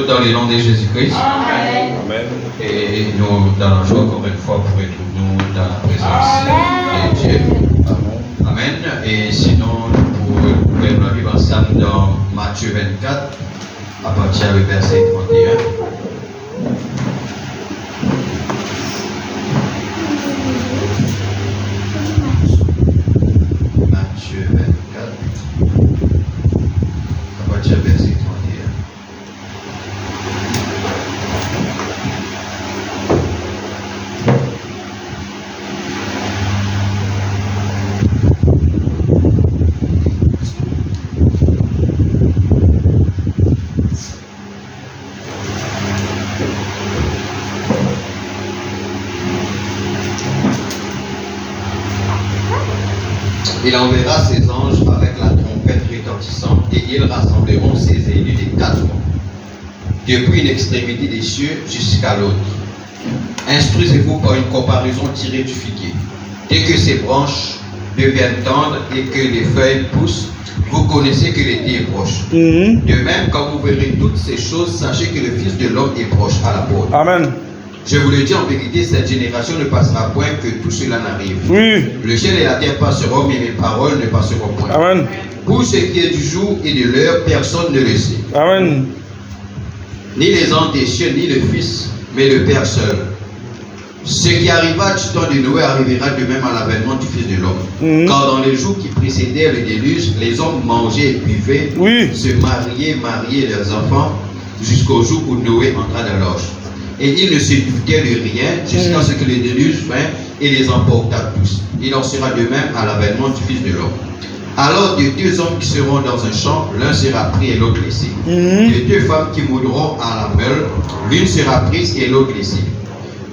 Dans le nom de Jésus-Christ. Amen. Et nous dans la joie encore une fois pour être nous dans la présence de Dieu. Amen. Et sinon, nous pouvons vivre ensemble dans Matthieu 24, à partir du verset 31. Matthieu 24, à partir du verset 31. Il enverra ses anges avec la trompette retentissante et ils rassembleront ses élus des quatre vents, depuis une extrémité des cieux jusqu'à l'autre. Instruisez-vous par une comparaison tirée du figuier. Dès que ses branches deviennent tendres et que les feuilles poussent, vous connaissez que l'été est proche. De même, quand vous verrez toutes ces choses, sachez que le Fils de l'homme est proche à la porte. Amen. Je vous le dis en vérité, cette génération ne passera point que tout cela n'arrive. Oui. Le ciel et la terre passeront, mais mes paroles ne passeront point. Amen. Pour ce qui est du jour et de l'heure, personne ne le sait. Amen. Ni les anges des cieux, ni le Fils, mais le Père seul. Ce qui arriva du temps de Noé arrivera de même à l'avènement du Fils de l'homme. Car dans les jours qui précédèrent le déluge, les hommes mangeaient et buvaient, se mariaient leurs enfants, jusqu'au jour où Noé entra dans l'arche. Et ils ne se doutaient de rien jusqu'à ce que le déluge vint et les emporta tous. Il en sera de même à l'avènement du Fils de l'homme. Alors de deux hommes qui seront dans un champ, l'un sera pris et l'autre laissé. De deux femmes qui mourront à la meule, l'une sera prise et l'autre laissée.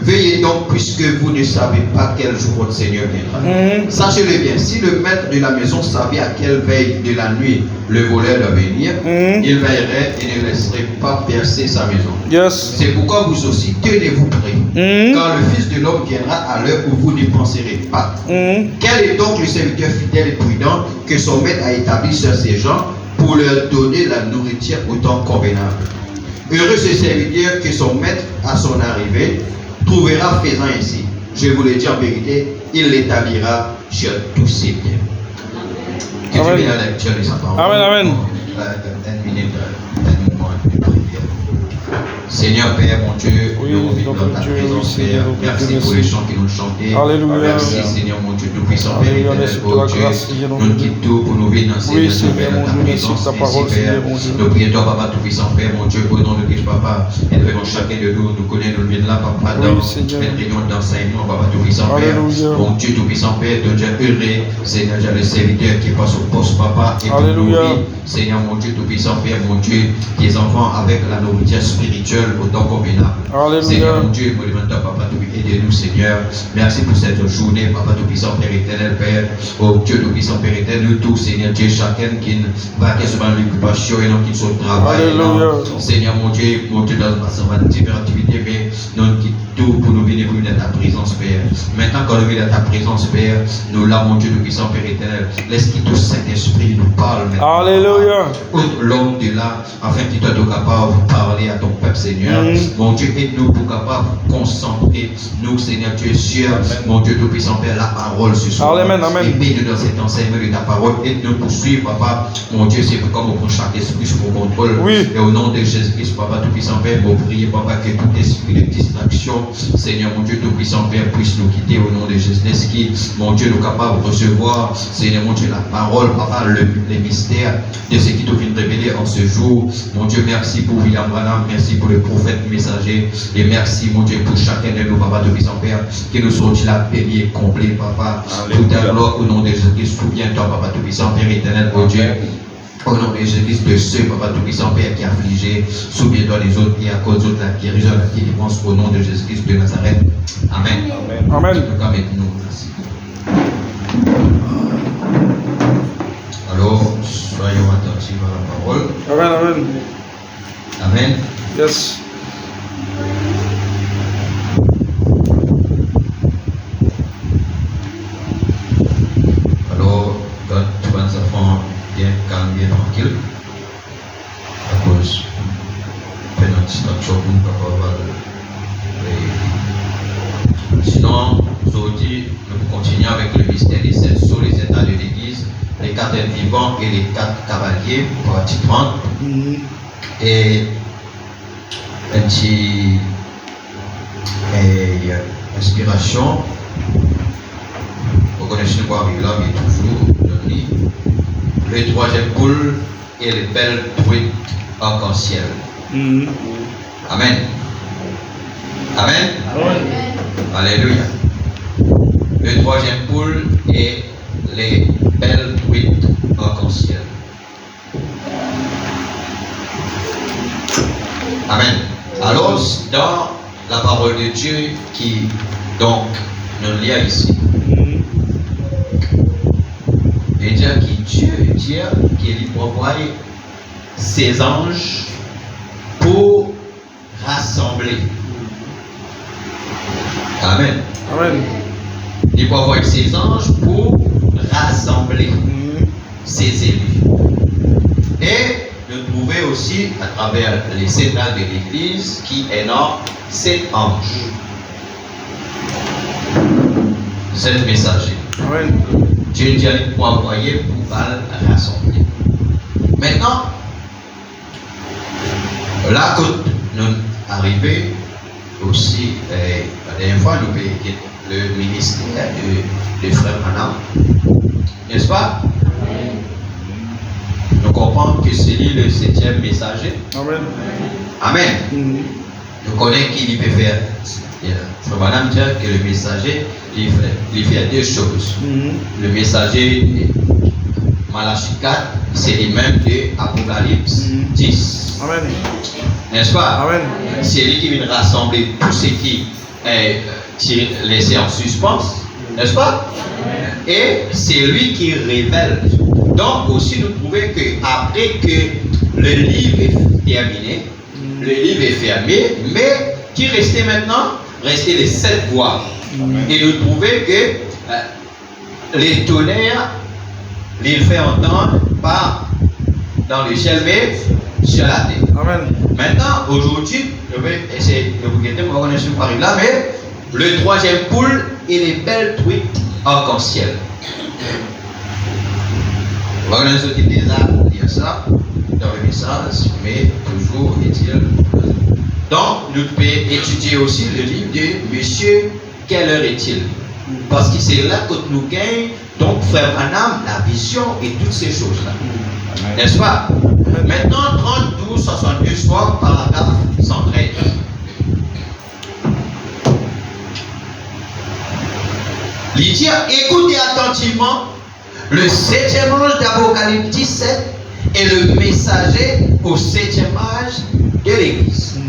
Veillez donc, puisque vous ne savez pas quel jour votre Seigneur viendra. Sachez-le bien, si le maître de la maison savait à quelle veille de la nuit le voleur doit venir, il veillerait et ne laisserait pas percer sa maison. C'est pourquoi vous aussi, tenez-vous prêts, car le Fils de l'homme viendra à l'heure où vous ne penserez pas. Quel est donc le serviteur fidèle et prudent que son maître a établi sur ses gens pour leur donner la nourriture au temps convenable? Heureux ce serviteur que son maître, à son arrivée, trouvera faisant ainsi. Je vous le dis en vérité, il l'établira sur tous ses biens. Que Dieu bénisse la lecture de sa parole. Amen, amen. Une minute de prière. Seigneur Père, mon Dieu, nous vivons dans ta présence, Père. Merci pour les chants que nous chantons. Alléluia. Merci, Seigneur, mon Dieu, tout-puissant, Père éternel, oh Dieu. Nous quittons tout pour nous venir dans Seigneur, dans ta présence, ici, Père. Nous prions, toi, Papa, tout-puissant, Père, mon Dieu, au nom de Christ, Papa. Élevons chacun de nous, nous connaissons, nous venons là, Papa, dans cette réunion d'enseignement, Papa, tout-puissant, Père. Mon Dieu, tout-puissant, Père, de Dieu heureux, Seigneur, j'ai le serviteur qui passe au poste, Papa, et pour nous, Seigneur, mon Dieu, tout-puissant, Père, mon Dieu, tes enfants avec la nourriture spirituelle au temps convenable. Seigneur, mon Dieu, mon Dieu, Papa, aidez-nous, Seigneur. Merci pour cette journée, Papa, tout-puissant, Père éternel, Père. Oh Dieu, tout-puissant, Père éternel, nous tous, Seigneur Dieu, chacun qui va sur l'occupation et non qui sont au travail. Seigneur, mon Dieu, dans différentes activités, mais non qui tout pour nous venir dans ta présence, Père. Maintenant, quand nous venons dans ta présence, Père, nous là, mon Dieu, tout-puissant, Père éternel, laisse qu'il tout Saint-Esprit nous parle maintenant. Alléluia. L'homme de là, afin qu'il soit capable de parler à ton peuple, Seigneur. Mon Dieu, aide-nous pour capable de concentrer nous, Seigneur Dieu, sur mon Dieu tout-puissant, Père, la parole ce soir. Amen, amen. Et mets-nous dans cet enseignement de ta parole. Aide-nous pour suivre, Papa. Mon Dieu, c'est comme on prend chaque esprit sous mon contrôle. Et au nom de Jésus-Christ, Papa tout-puissant, Père, vous priez, Papa, que tout esprit de distraction Seigneur, mon Dieu, Tout-Puissant, Père, puisse nous quitter au nom de Jésus, qui, mon Dieu, nous capables de recevoir, Seigneur, mon Dieu, la parole, Papa, les mystères de ce qui te vient révéler en ce jour. Mon Dieu, merci pour William Branham, merci pour le prophète messager, et merci, mon Dieu, pour chacun de nous, Papa, Tout-Puissant, Père, qui nous sortit là, béni et complet, Papa. Toute ta gloire au nom de Jésus-Christ, souviens-toi, Papa, Tout-Puissant, Père éternel, mon Dieu. Au nom de Jésus-Christ, de ceux, Papa Tout-Puissant, Père, qui est affligé, souviens-toi des autres et à cause de la guérison, la délivrance, au nom de Jésus-Christ de Nazareth. Amen. Amen. Nous, merci. Alors, soyons attentifs à la parole. Amen, amen. Amen. Yes. Alors, quand tu vas enfants bien calme, bien tranquille, à cause de notre distraction pour nous capables. Sinon, aujourd'hui, nous continuons avec le mystère des 7 sceaux, les états de l'Église, les 4 êtres vivants et les 4 cavaliers, partie 30. Et un petit inspiration. Vous connaissez quoi avec là, mais toujours le lit. Le 3e poule et les belles truites arc-en-ciel. Amen. Amen. Amen. Alléluia. Le 3e poule et les belles truites arc-en-ciel. Amen. Alors, dans la parole de Dieu qui, donc, nous lit ici, et dire que Dieu qu'il envoie ses anges pour rassembler. Amen. Amen. Il peut envoyer ses anges pour rassembler ses élus. Et de trouver aussi à travers les états de l'Église qui est dans 7 anges. 7 messagers. Amen. Dieu dit pour envoyer pour rassembler. Maintenant, là que nous arrivons aussi, la dernière fois, nous avons le ministère de Frère Branham. N'est-ce pas? Nous comprenons que c'est lui le 7e messager. Amen. Amen. Nous connaissons qu'il peut faire. Frère Branham dit que le messager, il fait 2 choses. Le messager Malachie 4, c'est le même de Apocalypse 10. Amen. N'est-ce pas? Amen. C'est lui qui vient rassembler tout ce qui est laissé en suspens. N'est-ce pas? Et c'est lui qui révèle. Donc aussi nous trouvons qu'après que le livre est terminé, le livre est fermé, mais qui restait maintenant? Restait les 7 voix. Et nous trouvons que les tonnerres, les fait entendre pas dans le ciel, mais sur la terre. Amen. Maintenant, aujourd'hui, je vais essayer de vous guetter, vous connaissez par là, mais le 3e poule et les belles truites arc-en-ciel. Vous connaissez qui déjà dire ça dans le message, mais toujours est-il. Donc, nous pouvons étudier aussi le livre de Monsieur, quelle heure est-il? Parce que c'est là que nous gagnons, donc, Frère Branham, la vision et toutes ces choses-là. N'est-ce pas? Maintenant, 32, 62 soirs, paragraphe 113. Lydia, écoutez attentivement le 7e ange d'Apocalypse 17 et le messager au 7e âge de l'Église.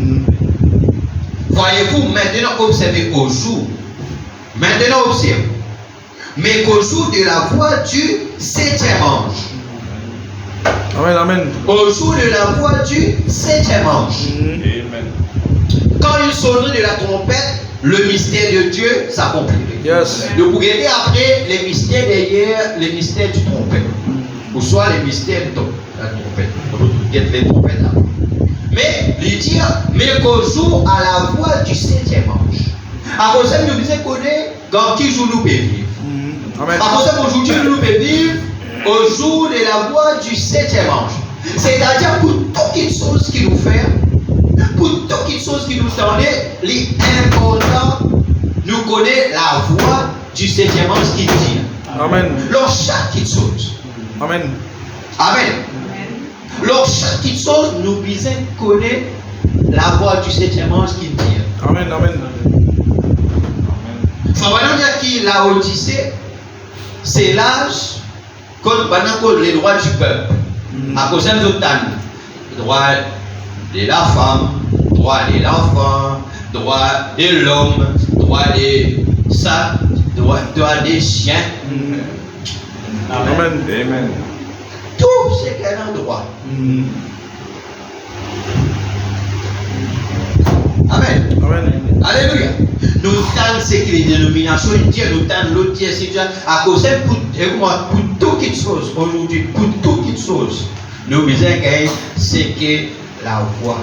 Voyez-vous, maintenant observez au jour. Maintenant observez. Mais qu'au jour de la voix du 7e ange. Amen, amen. Au jour de la voix du 7e ange. Quand il sonnerait de la trompette, le mystère de Dieu s'accomplirait. Yes. Donc vous regardez après les mystères derrière les mystères du trompette. Ou soit les mystères de la trompette. Vous regardez les trompettes là. Mais il dit, mais qu'au jour à la voix du 7e ange. À cause de nous disons qu'on est dans qui jour nous pouvons vivre. Amen. À cause d'aujourd'hui nous pouvons vivre au jour de la voix du 7e ange. C'est-à-dire pour toute chose qu'il nous fait, pour toute chose qui nous tendait, l'important, nous connaît la voix du 7e ange qui dit. Amen. Lors chaque chose. Amen. Amen. Lors chaque chose, nous besoin connaître la voix du 7e ange qui dit. Amen. Amen. Faut pas dire qu'il la Odyssée, c'est l'âge qu'on les droits du peuple. À cause de l'autre droit de la femme, droit de l'enfant, droit de l'homme, droit de ça, droit des chiens. Amen. Amen. Tout c'est qu'un droit. Amen. Amen. Alléluia. Nous tentons ce que les dénominations disent, nous tentons l'autre dire, c'est à cause de pour toute chose, aujourd'hui, pour toute chose, nous besoin gagner, c'est que la voix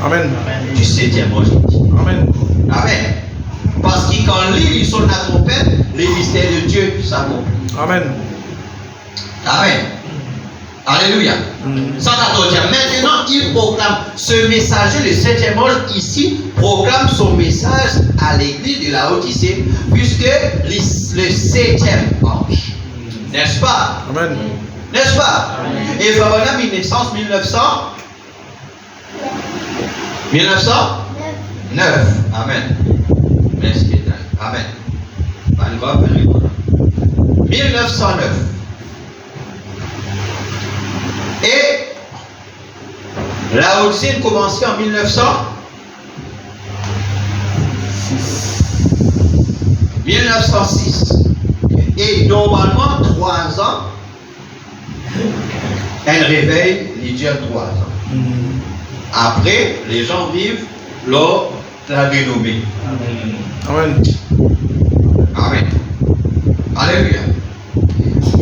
Amen. du 7e ange. Amen. Amen. Parce que quand ils sont la trompette, les mystères de Dieu s'accomplissent. Amen. Amen. Alléluia. Sans attendre. Maintenant, il proclame ce messager, le 7e ange ici, proclame son message à l'église de la Odyssée, puisque le 7e ange. N'est-ce pas? Amen. N'est-ce pas? Amen. Et voilà, 1909. Amen. Merci. Amen. 1909. Et la Odyssée commençait en 1906. Et normalement, 3 ans, elle réveille les dieux 3 ans. Après, les gens vivent lors de la renommée. Amen. Amen. Alléluia.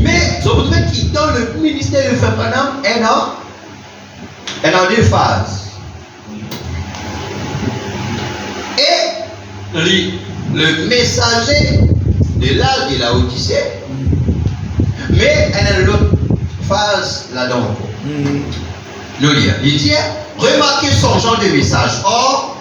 Mais je voudrais que dans le ministère de Fabranham, elle a 2 phases. Et le messager de l'âge de la Odyssée, mais elle a l'autre phase là-dedans. Il dit, remarquez son genre de message. Or,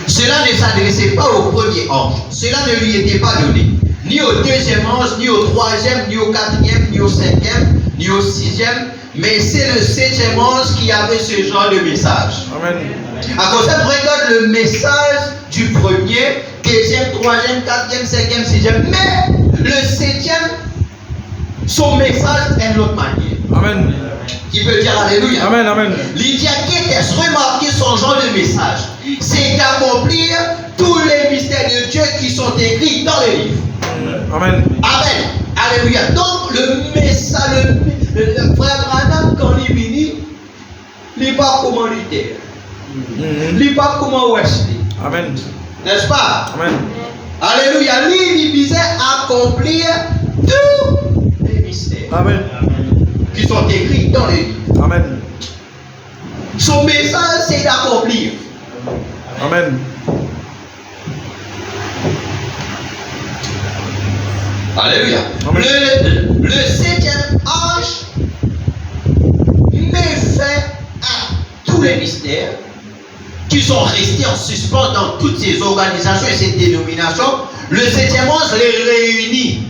cela ne s'adressait pas au premier ange. Cela ne lui était pas donné. Ni au 2e ange, ni au 3e, ni au 4e, ni au 5e, ni au 6e. Mais c'est le 7e ange qui avait ce genre de message. Amen. À cause de ça, regarde le message du 1er, 2e, 3e, 4e, 5e, 6e. Mais le 7e, son message est d'une autre manière. Amen. Qui veut dire Alléluia. Amen. Amen. Lydia Kétes, remarquez son genre de message. C'est d'accomplir tous les mystères de Dieu qui sont écrits dans les livres. Amen. Amen. Alléluia. Donc, le message, le frère Branham, quand il vient, il n'est pas commanditaire. Il n'est pas comme Wesley. Amen. N'est-ce pas? Amen. Alléluia. Lui, il visait à accomplir tous les mystères Amen. qui sont écrits dans les livres. Amen. Son message, c'est d'accomplir. Amen. Alléluia. Amen. Le 7e ange met fin à tous les mystères qui sont restés en suspens dans toutes ces organisations et ces dénominations. Le 7e ange les réunit.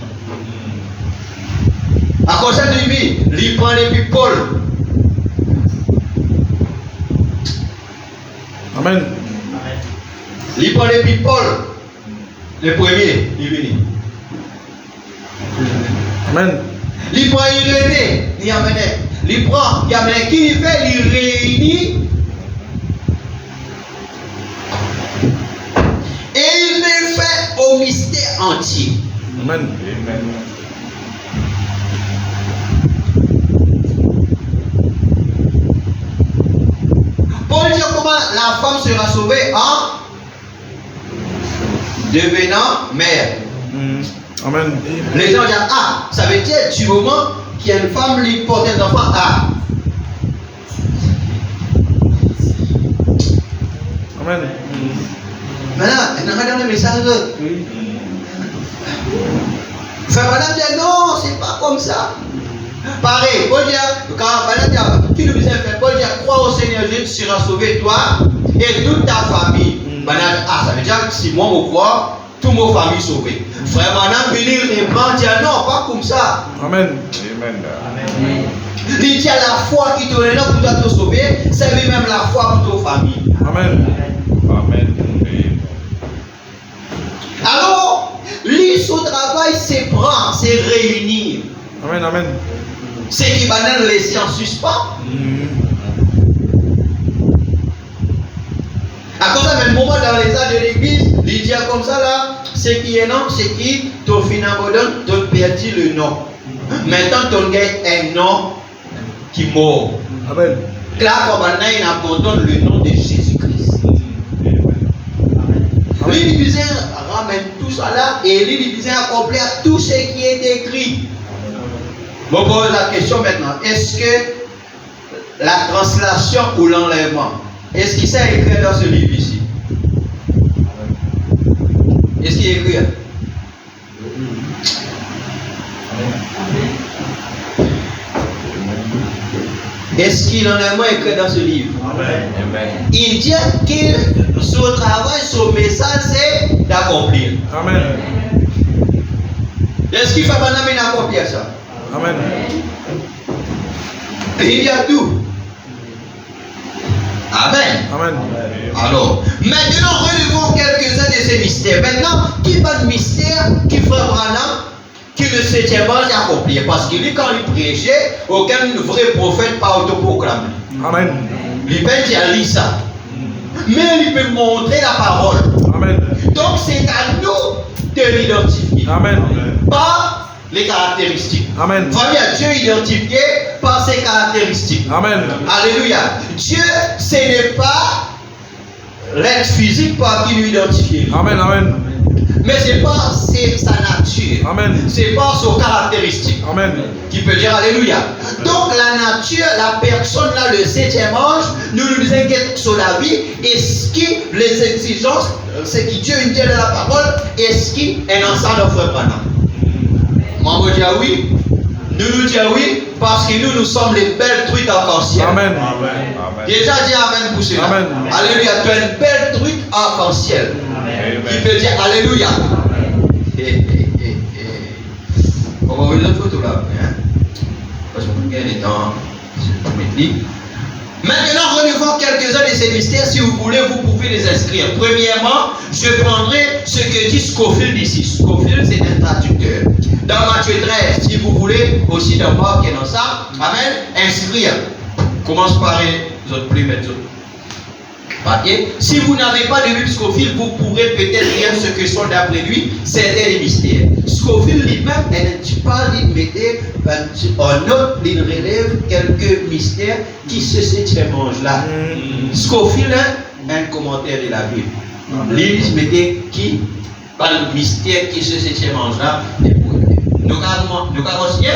À cause de lui, il prend les people. Amen. Il prend les people. Le premier, il vient. Amen. Il prend Irénée, il amène. Il prend, il amène. Qui il fait? Il réunit. Et il met fin au mystère entier. Amen. Paul dit comment la femme sera sauvée en devenant mère. Amen. Les gens disent, ah, ça veut dire du moment qu'il y a une femme qui porte un enfant, ah. Amen. Maintenant, regardez le message. Frère Madame dit, non, c'est pas comme ça. Pareil, Paul dit, quand Madame dit, qui nous disait, Paul dit, crois au Seigneur Jésus, tu seras sauvé, toi et toute ta famille. Ça veut dire que si moi je crois, toute ma famille sauvée. Frère, maintenant, venir répandre, dire non, pas comme ça. Amen. Amen. Il dit à la foi qui te donne pour te sauver, c'est lui-même la foi pour ta famille. Amen. Amen. Alors, lui, son travail, c'est prendre, c'est réunir. Amen. Amen. C'est qui va nous laisser en suspens. À cause d'un moment dans les âges de l'église, il dit comme ça là, ce qui est non, c'est qui, ton finabodon, ton perdu le nom. Maintenant, ton gars un nom qui mort. Amen. Là, comme maintenant, il abandonne le nom de Jésus-Christ. Lui, disait, ramène tout ça là, et lui, disait, accomplir tout ce qui est écrit. Bon, pose la question maintenant. Est-ce que la translation ou l'enlèvement, est-ce qu'il s'est écrit dans ce livre ici? Est-ce qu'il est écrit? Est-ce qu'il en a moins écrit dans ce livre? Amen. Il dit que son travail, son message, c'est d'accomplir. Amen. Est-ce qu'il fait maintenant d'accomplir ça? Amen. Il y a tout. Amen. Amen. Alors, maintenant, relevons quelques-uns de ces mystères. Maintenant, qui va de mystère qui fait Branham qui le 7e ange accompli? Parce que lui, quand il prêchait, aucun vrai prophète pas autoproclamé. Amen. Il peut dire ça. Mais il peut montrer la parole. Amen. Donc, c'est à nous de l'identifier. Amen. Par les caractéristiques. Amen. Voyez, Dieu identifié par ses caractéristiques. Amen. Alléluia. Dieu, ce n'est pas l'être physique par qui nous identifier. Amen. Amen. Mais c'est pas sa nature. Amen. C'est pas son caractéristique. Amen. Qui peut dire Alléluia. Donc la nature, la personne là, le 7e ange, nous nous inquiétons sur la vie. Est-ce que les exigences, c'est qui Dieu nous dit dans la parole, est-ce qu'il est ensemble de frère Branham? Moi, je dis oui. Nous disons oui parce que nous sommes les belles truites arc-en-ciel. Amen. Déjà dit Amen pour cela. Amen. Alléluia. Tu es une belle truite arc-en-ciel. Qui peut dire Alléluia. On va voir une autre photo là. Parce que vous gagnez des temps. Maintenant, relevons quelques-uns de ces mystères. Si vous voulez, vous pouvez les inscrire. Premièrement, je prendrai ce que dit Scofield ici. Scofield, c'est un traducteur. Dans Matthieu 13, si vous voulez, aussi dans Marc et dans ça, Amen, inscrire. Commence par les autres plumes et autres papiers. Si vous n'avez pas de Bible Scofield, vous pourrez peut-être lire ce que sont d'après lui certains des mystères. Scofield lui-même, elle ne dit pas, il mettait en note, il relève quelques mystères qui se septième ange là. Scofield, un commentaire de la Bible. Il mettait qui par le mystère qui se septième ange là. Nous avons signé.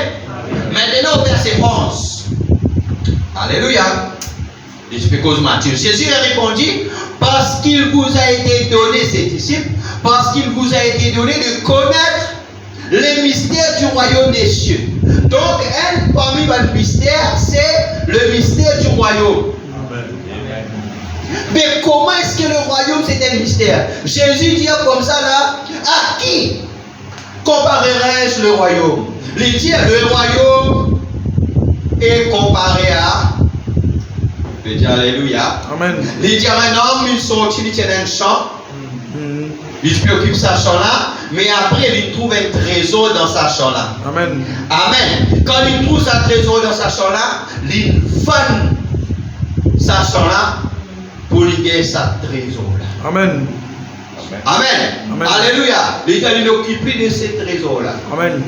Maintenant au verset 11. Alléluia. Je fais cause Matthieu. Jésus a répondu, parce qu'il vous a été donné, ses disciples, parce qu'il vous a été donné de connaître les mystères du royaume des cieux. Donc, un parmi les mystères, c'est le mystère du royaume. Mais comment est-ce que le royaume c'est un mystère? Jésus dit comme ça là, à qui comparerai-je le royaume? Il dit le royaume est comparé à. Je dis Alléluia. Amen. Il dit un homme, il sortit, il tient un champ. Il préoccupe sa champ là, mais après il trouve un trésor dans sa champ là. Amen. Amen. Quand il trouve sa trésor dans sa champ là, il vend sa champ là pour lui gagner sa trésor là. Amen. Amen. Amen. Alléluia. Il dit occupé de ces trésors là. Amen.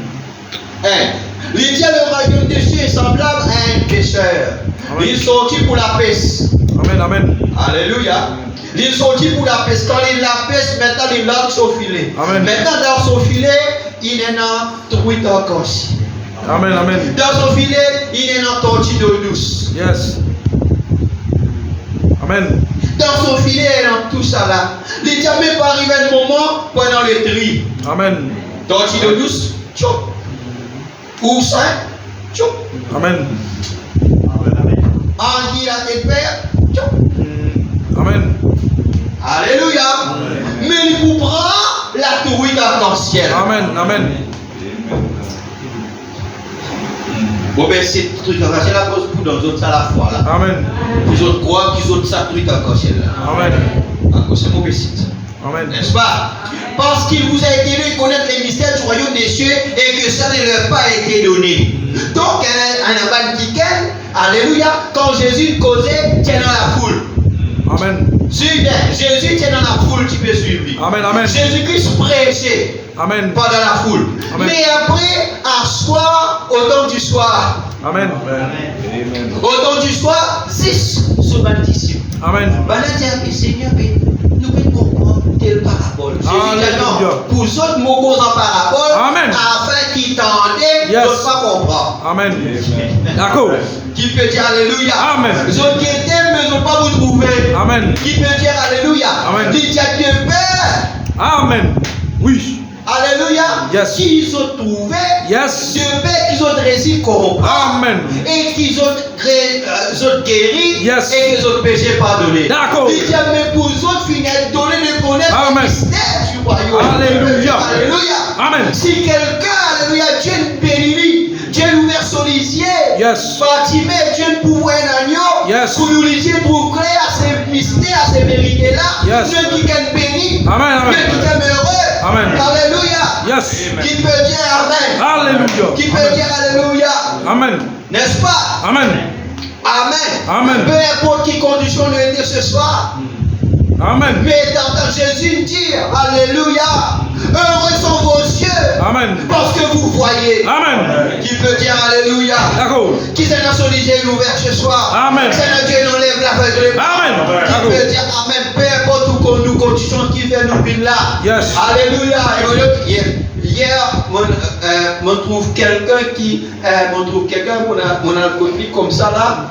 Il dit le royaume des cieux est semblable à un pêcheur. Amen. Il sortit pour la pêche. Amen. Amen. Alléluia. Il sortit pour la pêche. Quand il la pêche, maintenant il lance son filet. Amen. Maintenant dans son filet, il est en truite encore. Amen. Amen. Dans son filet, il est en tortue d'eau douce. Yes. Amen. Dans son filet, il est en tout ça là. Il dit même pas arrivé un moment pendant le tri. Amen. Tortue d'eau douce, tchoup. Oursin, tchoup. Amen. En qui la tête père. Amen. Alléluia. Mais il coupera la tourite arc-en-ciel. Amen. Amen. Bon ben c'est truc arc-en-ciel à cause pour dans autres à la fois là. Amen. Les autres croient qu'ils ont ça truc arc-en-ciel là. Amen. À cause c'est mauvais site. Amen. N'est-ce pas? Parce qu'il vous a été donné de connaître les mystères du royaume des cieux et que ça ne leur a pas été donné. Donc, un abandonné, alléluia, quand Jésus causait, tiens dans la foule. Amen. Jésus tient dans la foule, tu peux suivre lui. Amen. Amen. Jésus-Christ prêchait, Amen. pas dans la foule. Amen. Mais après, à soir, au temps du soir, Amen. au temps du soir, 6 sur 20 disciples. Amen. Seigneur, nous pouvons comprendre telle parabole. Jésus dit non, pour ceux qui m'ont en parabole, Amen. afin qu'ils t'entendaient, Yes. ne pas comprendre. Amen. D'accord. Qui peut dire Alléluia? Amen. Les autres qui étaient, mais ne pas vous trouver. Amen. Qui peut dire Alléluia? Amen. Dit Dieu Père. Amen. Oui. Alléluia. Yes. Qu'ils ont trouvé. Yes. Dieu Père qu'ils ont réussi à comprendre. Amen. Et qu'ils ont guéri. Yes. Et qu'ils ont péché pardonné. D'accord. Dit Dieu, mais pour eux autres, finir donner de connaître Amen. le mystère du royaume. Alléluia. Alléluia. Amen. Si quelqu'un, Alléluia, Dieu nous bénit, Dieu nous ouvert son lisier. Yes. Fatimé, Dieu nous pouvoir un agneau. Yes. Pour nous lisier, pour créer à ces mystères, à ces vérités-là. Yes. Dieu qui est béni. Amen. Amen. Dieu qui est heureux. Amen. Alléluia. Yes. Qui peut dire Amen. Alléluia. Qui peut dire Alléluia. Amen. N'est-ce pas? Amen. Amen. Amen. Peu importe qui condition nous est ce soir. Amen. Mais t'entends Jésus dire Alléluia. Heureux sont vos yeux. Amen. Parce que vous voyez. Amen. Qui peut dire Alléluia. D'accord. Qui s'est dans son lisier ouvert ce soir. Amen. Seigneur Dieu nous lève l'aveugle. Amen. Qui peut dire Amen. Peu importe où nous conditions qui fait nous venir là. Yes. Alléluia. Hier, on trouve quelqu'un qui, mon alcoolique comme ça là.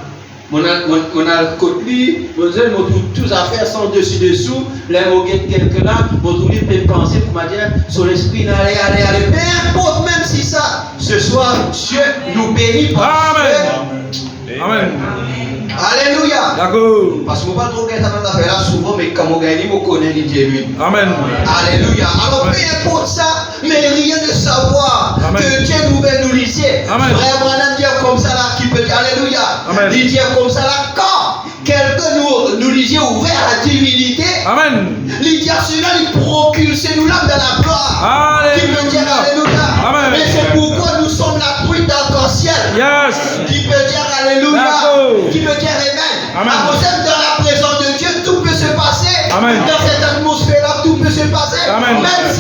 Mon alcoolique, on trouve tous affaires sans dessus-dessous. Les mots quelqu'un là, on trouve les penser pour me dire, son esprit allez. Peu importe, même si ça, ce soir, Dieu nous bénit. Amen. Amen. Alléluia. D'accord. Parce que je ne pas trop qu'elle s'appelle là souvent, mais comme on gagne, on connaît Dieu lui. Amen. Alléluia. Alors peu importe ça, mais rien de savoir Amen. que Dieu nous veut nous lycée. Amen. Vraiment, un Dieu comme ça là qui peut dire Alléluia. Amen. Il dit comme ça là, quand quelqu'un nous lycée ouvert à la divinité, Amen. il dit à cela, il propulse nous l'âme dans la gloire. Qui peut dire Alléluia. Amen. Et c'est pourquoi nous sommes la truite d'arc-en-ciel. Yes. Qui peut dire Alléluia. D'accord. Qui peut dire Amen. Amen. À vous êtes dans la présence de Dieu, tout peut se passer. Amen. Dans cette atmosphère-là, tout peut se passer. Amen. Même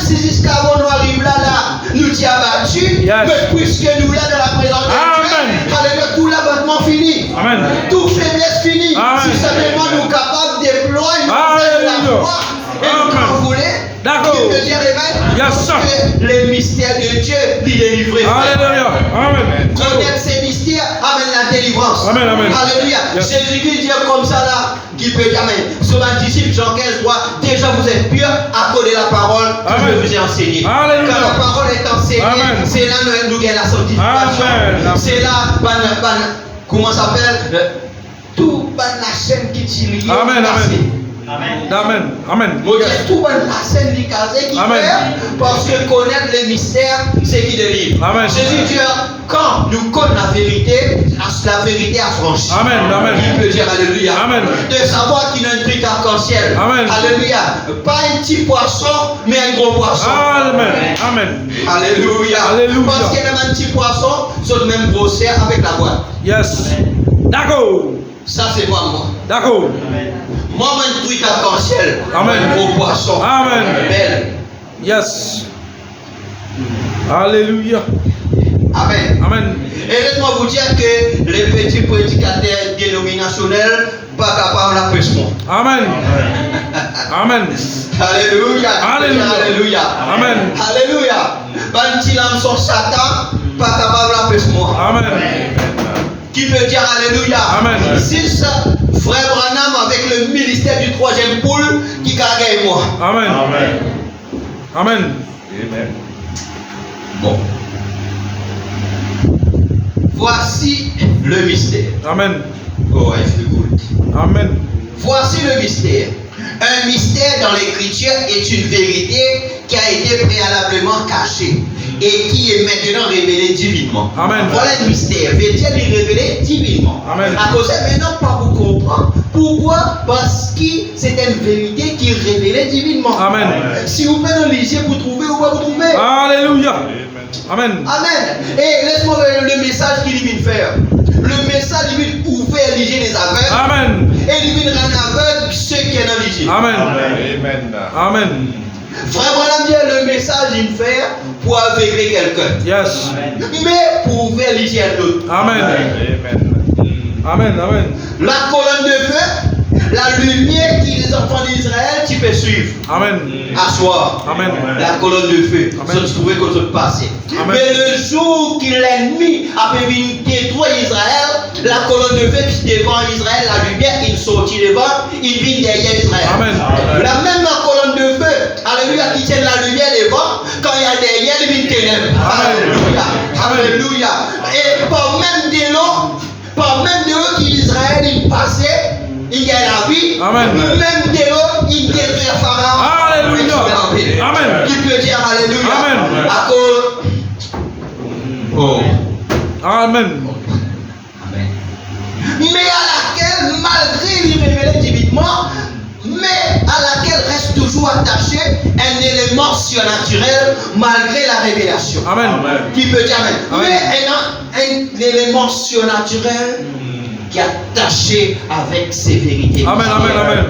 si jusqu'avant nous arrive là, nous t'y abattus. Yes. Mais puisque nous là dans la présence de Amen. Dieu, alléluia, tout l'abattement fini. Amen. Tout faiblesse fini. Amen. Si simplement nous capables de déployer une Alléluia. la foi et nous Amen. en voulez. D'accord. Qui peut dire Amen. Yes, Parce sir. que les mystères de Dieu, il délivre. Alléluia. Amen. Connaître ces mystères amène la délivrance. Amen, amen. Alléluia. Yes. Jésus-Christ dit comme ça là, qui peut dire Amen. Sur un disciple, Jean 15, déjà vous êtes purs, accordez la parole que Amen. je vous ai enseignée. Alléluia. Quand la parole est enseignée, Amen. c'est là nous gagnons la sanctification. Amen. C'est là, comment ça s'appelle? Tout la chaîne qui tire. Amen, amen. Amen. Amen. Moi, j'ai tout la scène qui casée qui Amen. fait parce que connaître les mystères, c'est qui délivre. Amen. Jésus dit, quand nous connaissons la vérité affranchit. Amen. Amen. Qui peut dire Alléluia. Amen. De savoir qu'il a un truc arc-en-ciel. Amen. Alléluia. Pas un petit poisson, mais un gros poisson. Amen. Amen. Alléluia. Alléluia. Parce qu'il y a un petit poisson, c'est le même grosseur avec la boîte. Yes. D'accord. Ça, c'est pas moi. D'accord. Moi, un truc arc-en-ciel. Amen. Un gros poisson. Amen. Belle. Yes. Alléluia. Amen. Amen. Et laisse-moi vous dire que les petits prédicateurs dénominationnels pas capables de la pression. Amen. Amen. Alléluia. Alléluia. Alléluia. Amen. Alléluia. Banti l'âme son Satan, pas capable de la pression. Amen. Qui peut dire Alléluia. Amen. C'est ça, frère Branham avec le ministère du troisième poule qui gagne moi. Amen. Amen. Amen. Amen. Bon. Voici le mystère. Amen. Oh, I feel good. Amen. Voici le mystère. Un mystère dans l'écriture est une vérité qui a été préalablement cachée et qui est maintenant révélée divinement. Amen. Voilà un mystère. Dieu est révélé divinement. Amen. À cause de maintenant, pas vous comprendre. Pourquoi? Parce que c'est une vérité qui est révélée divinement. Amen. Si vous faites un lycée, vous trouvez ou pas vous trouvez. Alléluia. Amen. Amen. Et laisse-moi voir le message qu'il vient faire. Le message il vient ouvrir les yeux des aveugles. Amen. Et il vient rendre aveugle ceux qui sont dans les yeux. Amen. Amen. Amen. Frère Branham dit le message il fait pour aveugler quelqu'un. Yes. Mais pour ouvrir les yeux de l'autre. Amen. Amen. Amen. La colonne de feu, la lumière qui les enfants d'Israël, tu peux suivre. Amen. Asseoir. Amen. La colonne de feu. Amen. Se trouver qu'on se passait. Amen. Mais le jour que l'ennemi a pu détruire Israël, la colonne de feu qui devant Israël, la lumière, il sortit devant, il vient derrière Israël. Amen. La même colonne de feu, alléluia, qui tient la lumière devant, quand il y a derrière, il vient ténèbres. Alléluia. Alléluia. Et par même de l'eau, qu'Israël il passait, il y a la vie. Amen. Même de l'eau, il détruit Pharaon. Alléluia. Amen. Qui peut dire alléluia? Amen. À cause. Oh. Amen. Amen. Mais à laquelle, malgré il révélé divinement, mais à laquelle reste toujours attaché un élément surnaturel malgré la révélation. Amen. Qui peut dire amen. Amen. Mais un élément surnaturel qui est attaché avec ses vérités. Amen, amen, amen.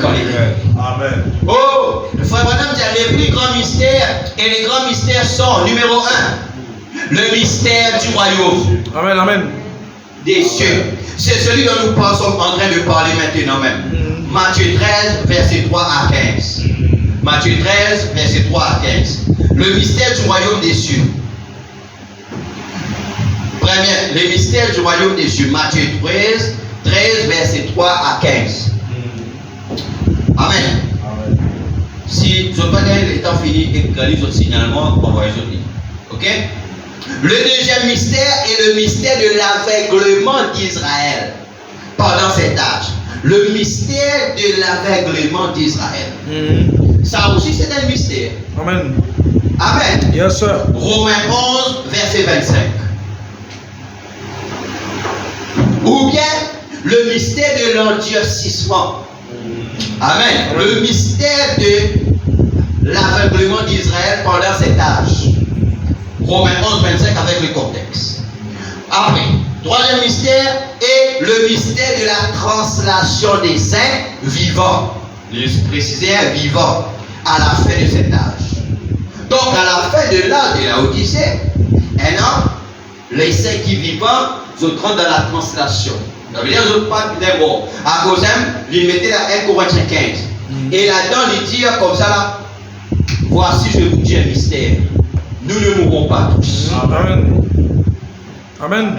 Amen. Oh, le frère Branham dit les plus grands mystères, et les grands mystères sont numéro 1, le mystère du royaume Amen. Amen. des cieux. C'est celui dont nous sommes en train de parler maintenant même. Matthieu 13, verset 3 à 15. Matthieu 13, verset 3 à 15. Le mystère du royaume des cieux. Premier, le mystère du royaume des cieux. Matthieu 13, verset 3 à 15. Amen. Si je ne pas gagner le temps fini et que les autres signalements, on va les autres. Ok? Le deuxième mystère est le mystère de l'aveuglement d'Israël pendant cet âge. Le mystère de l'aveuglement d'Israël. Ça aussi, c'est un mystère. Amen. Amen. Yes, sir. Romains 11, verset 25. Ou bien le mystère de l'endurcissement. Amen. Le mystère de l'aveuglement d'Israël pendant cet âge. Romains 11, 25 avec le contexte. Après, troisième mystère est le mystère de la translation des saints vivants. Je précisais vivants à la fin de cet âge. Donc à la fin de l'âge de la Odyssée, les saints qui vivent se trouvent dans la translation. Ça veut dire qu'ils ne sont pas bien morts. À cause ils mettaient la 1 Corinthiens 15. Et là-dedans, ils disent comme ça là, voici je vous dis un mystère. Nous ne mourrons pas tous. Amen. Amen.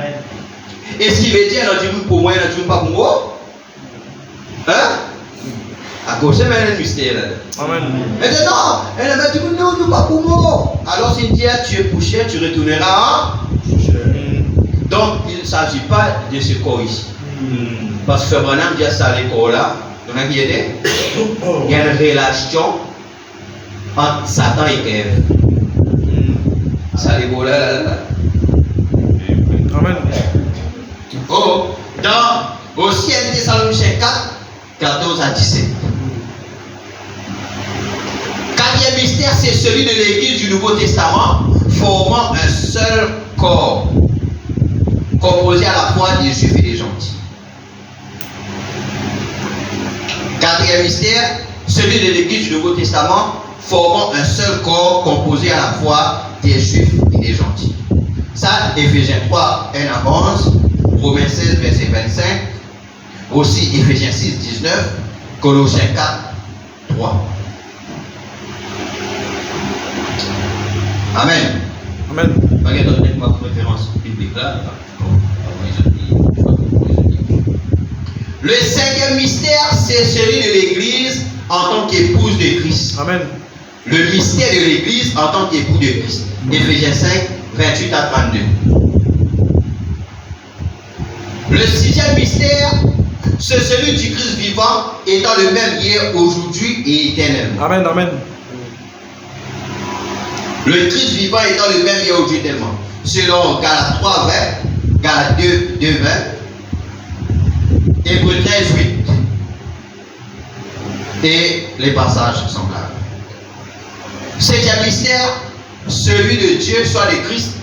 Et ce qui veut dire, on dit pour moi, on dit pas pour moi. Hein? À cause de un mystère là. Amen. Elle dit non, elle m'a dit non, non, pas pour moi. Alors s'il dit tu es poussière, tu retourneras. Donc il ne s'agit pas de ce corps ici. Parce que Branham dit ça à l'école là, il y a une relation entre Satan et Ève. Ça l'école là. Amen. Oh, dans aussi 1 Thessaloniciens 4, 14 à 17. Quatrième mystère, c'est celui de l'Église du Nouveau Testament, formant un seul corps, composé à la fois des Juifs et des gentils. Quatrième mystère, celui de l'Église du Nouveau Testament, formant un seul corps, composé à la fois des Juifs et des gentils. Ça, Éphésiens 3, 1 à 11, Romains 16, verset 25, aussi Éphésiens 6, 19, Colossiens 4, 3. Amen. Amen. Je vais donner ma préférence biblique là. Le cinquième mystère, c'est celui de l'Église en tant qu'épouse de Christ. Amen. Le mystère de l'Église en tant qu'époux de Christ. Éphésiens 5, 28 à 32. Le sixième mystère, c'est celui du Christ vivant, étant le même hier, aujourd'hui et éternellement. Amen. Amen. Le Christ vivant étant le même hier, aujourd'hui et éternellement. Selon Galates 3, 20, Galates 2, 20, Hébreux 13, 8. Et les passages semblables. Septième mystère, celui de Dieu, soit le Christ,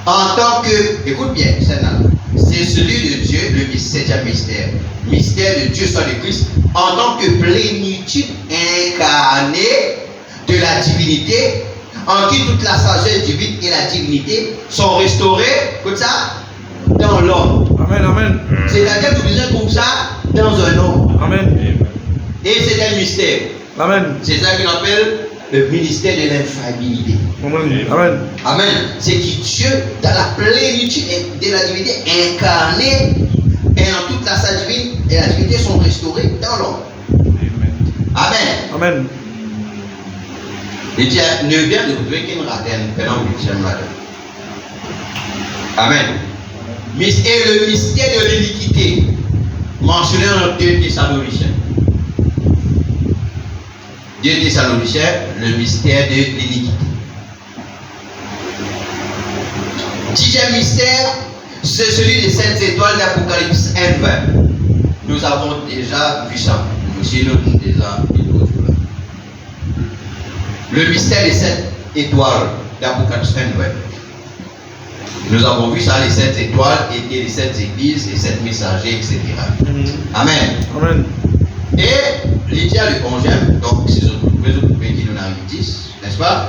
en tant que, écoute bien, c'est celui de Dieu, le septième mystère. Mystère de Dieu, soit le Christ, en tant que plénitude incarnée de la divinité, en qui toute la sagesse divine et la divinité sont restaurées, écoute ça, dans l'homme. Amen. Amen. C'est-à-dire que nous trouvons ça dans un homme. Amen. Et c'est un mystère. Amen. C'est ça qu'on appelle le ministère de l'infaillibilité. Amen. Amen. Amen. C'est que Dieu, dans la plénitude de la divinité incarnée, et en toute la sagesse divine et la divinité sont restaurées dans l'homme. Amen. Amen. Et Dieu ne vient de trouver qu'une ratine pendant le 8e matin. Amen. Et le mystère de l'iniquité, mentionné dans 2 Thessaloniciens. 2 Thessaloniciens, le mystère de l'iniquité. 10e mystère, c'est celui des 7 étoiles d'Apocalypse 1, 20. Nous avons déjà vu ça. Nous avons déjà vu ça. Le mystère des 7 étoiles d'Apocalypse 1, 20. Nous avons vu ça, les 7 étoiles étaient les 7 églises, les 7 messagers, etc. Amen. Amen. Et Lydia le 11e, donc c'est les autres qui nous arrivent 10, n'est-ce pas?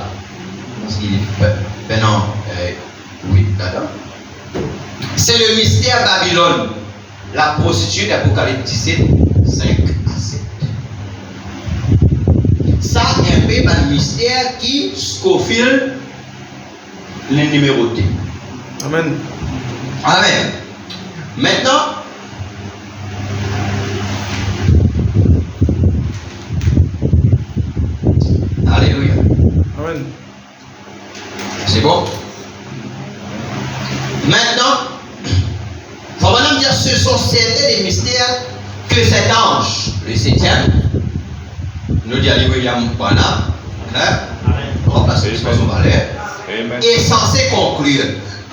Parce qu'il est maintenant, oui, d'accord. C'est le mystère Babylone, la prostituée d'Apocalypse 17, 5 à 7. Ça, un peu un mystère qui Scofield les numérotés. Amen. Amen. Maintenant, alléluia. Amen. C'est bon? Maintenant, il faut maintenant dire ce sont certains des mystères que cet ange, le 7e, nous dit à William Pana, remplacé par son valet, est censé conclure.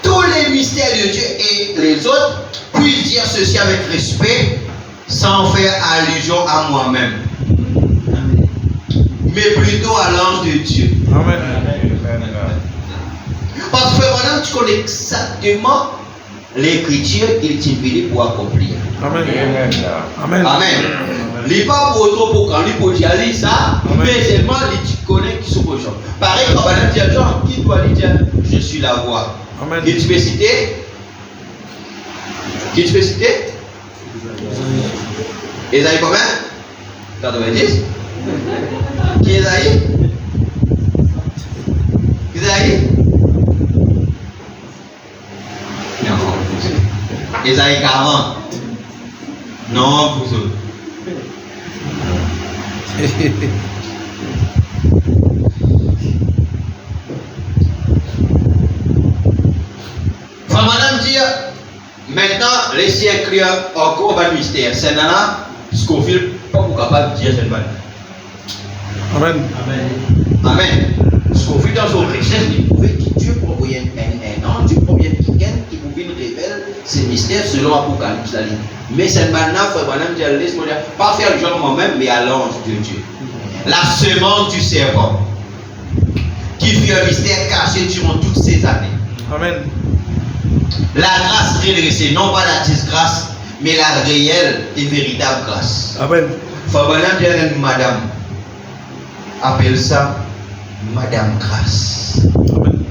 Tous les mystères de Dieu et les autres puissent dire ceci avec respect sans faire allusion à moi-même, mais plutôt à l'ange de Dieu. Amen. Parce que maintenant tu connais exactement l'écriture qu'il t'est venu pour accomplir. Amen. Amen. Amen. Il n'est pas pour autre pour quand il faut dire ça, mais seulement tu connais qui sont pour gens. Pareil, quand on va dire Jean, qui doit dire je suis la voix. Amen. Qui tu peux citer? Qui tu peux citer? Esaïe combien? 90? Qui Esaïe? Esaïe? Non. Esaïe 40? Non, vous autres. Madame dit maintenant les siècles encore un mystère. C'est nana Scofield pas capable de dire cette balle. Amen. Amen. Scofield dans son recherche il pouvait que Dieu provoyait un ange, Dieu provoyait quelqu'un qui pouvait nous révéler ces mystères selon Apocalypse. Mais cette balle-là, madame dit laisse-moi dire pas faire le genre moi-même mais à l'ange de Dieu. La semence du serpent qui fut un mystère caché durant toutes ces années. Amen. La grâce redressée, non pas la disgrâce, mais la réelle et véritable grâce. Amen. Fabalam dit madame, appelle ça Madame Grâce. Amen.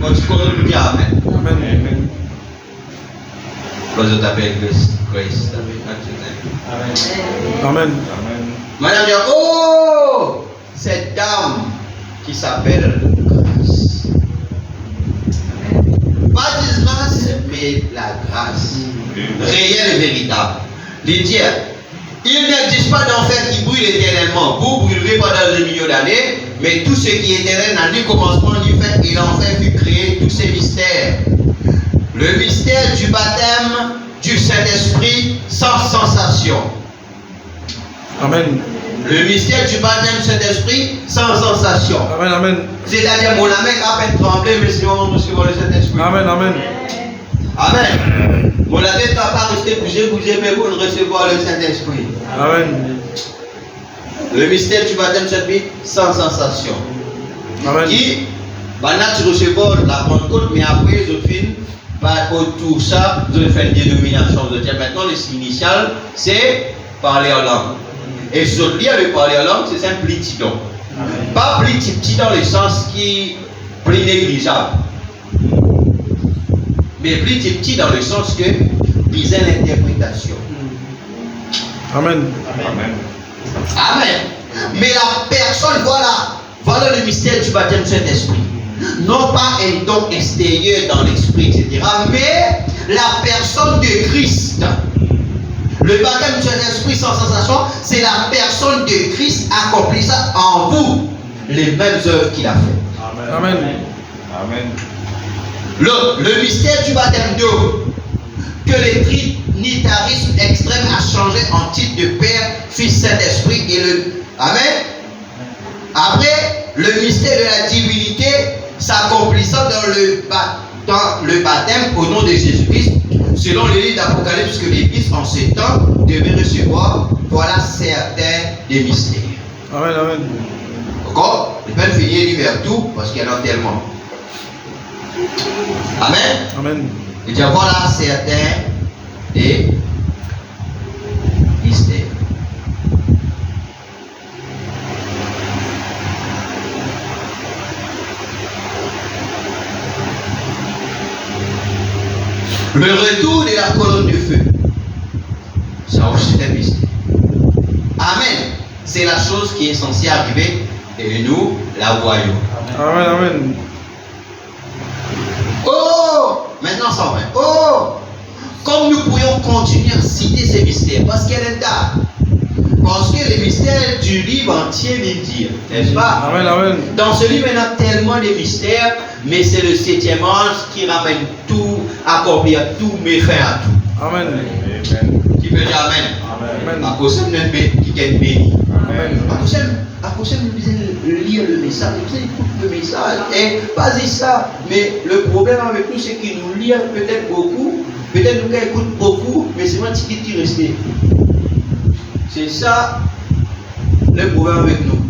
Quand tu connais le dire Amen. Amen. Quand je t'appelle Grace. Amen. Madame dit, oh, cette dame qui s'appelle Grâce. Pas disgrâce, mais la grâce. Réelle et véritable. Lydia, il n'existe pas d'enfer qui brûle éternellement. Vous brûlerez pendant des millions d'années, mais tout ce qui est éternel n'a ni commencement ni fin, et l'enfer fut créé, tous ces mystères. Le mystère du baptême du Saint-Esprit sans sensation. Amen. Le mystère du baptême du Saint-Esprit sans sensation. Amen, amen. C'est-à-dire, mon ami a peine tremblé, mais si on reçoit le Saint-Esprit. Amen, amen. Amen. Mon ami ne doit pas rester bouger, mais pour recevoir le Saint-Esprit. Amen. Le mystère du baptême du Saint-Esprit sans sensation. Amen. Qui, maintenant tu recevoir la Pentecôte, mais après, je finis par autour de ça, je fais une dénomination. Je dis maintenant, le signe initial, c'est parler en langue. Et je lis le parler en langue, c'est un petit don. Pas petit dans le sens qui est plus négligeable. Mais petit dans le sens que visait l'interprétation. Amen. Amen. Amen. Mais la personne, voilà le mystère du baptême du Saint-Esprit. Non pas un don extérieur dans l'esprit, etc. Mais la personne de Christ. Le baptême du Saint-Esprit sans sensation, c'est la personne de Christ accomplissant en vous les mêmes œuvres qu'il a fait. Amen. Amen. Le mystère du baptême d'eau, que le trinitarisme extrême a changé en titre de Père, Fils, Saint-Esprit et le... Amen. Après, le mystère de la divinité s'accomplissant dans le baptême au nom de Jésus-Christ, selon le livre d'Apocalypse que l'Église en ce temps devait recevoir, voilà certains des mystères. Amen, amen. D'accord? Je vais finir l'hiver tout parce qu'il y en a tellement. Amen. Amen. Et bien voilà certains des mystères. Le retour de la colonne de feu, ça aussi est un mystère. Amen. C'est la chose qui est censée arriver et nous la voyons. Amen, amen. Oh, maintenant ça va. Oh, comme nous pourrions continuer à citer ces mystères, parce qu'il y a un tas. Parce que les mystères du livre entier viennent dire, n'est-ce pas? Amen, amen. Dans ce livre, il y a tellement de mystères, mais c'est le 7e ange qui ramène tout, accomplir tout, met fin à tout. Amen. Amen. Qui peut dire Amen? Amen. À cause de notre qui est béni. Amen. À cause de nous lire le message, vous écoutez le message, et pas ça. Mais le problème avec nous, c'est qu'ils nous lisent peut-être beaucoup, peut-être nous écoutons beaucoup, mais c'est moi qui reste. C'est ça le problème avec nous.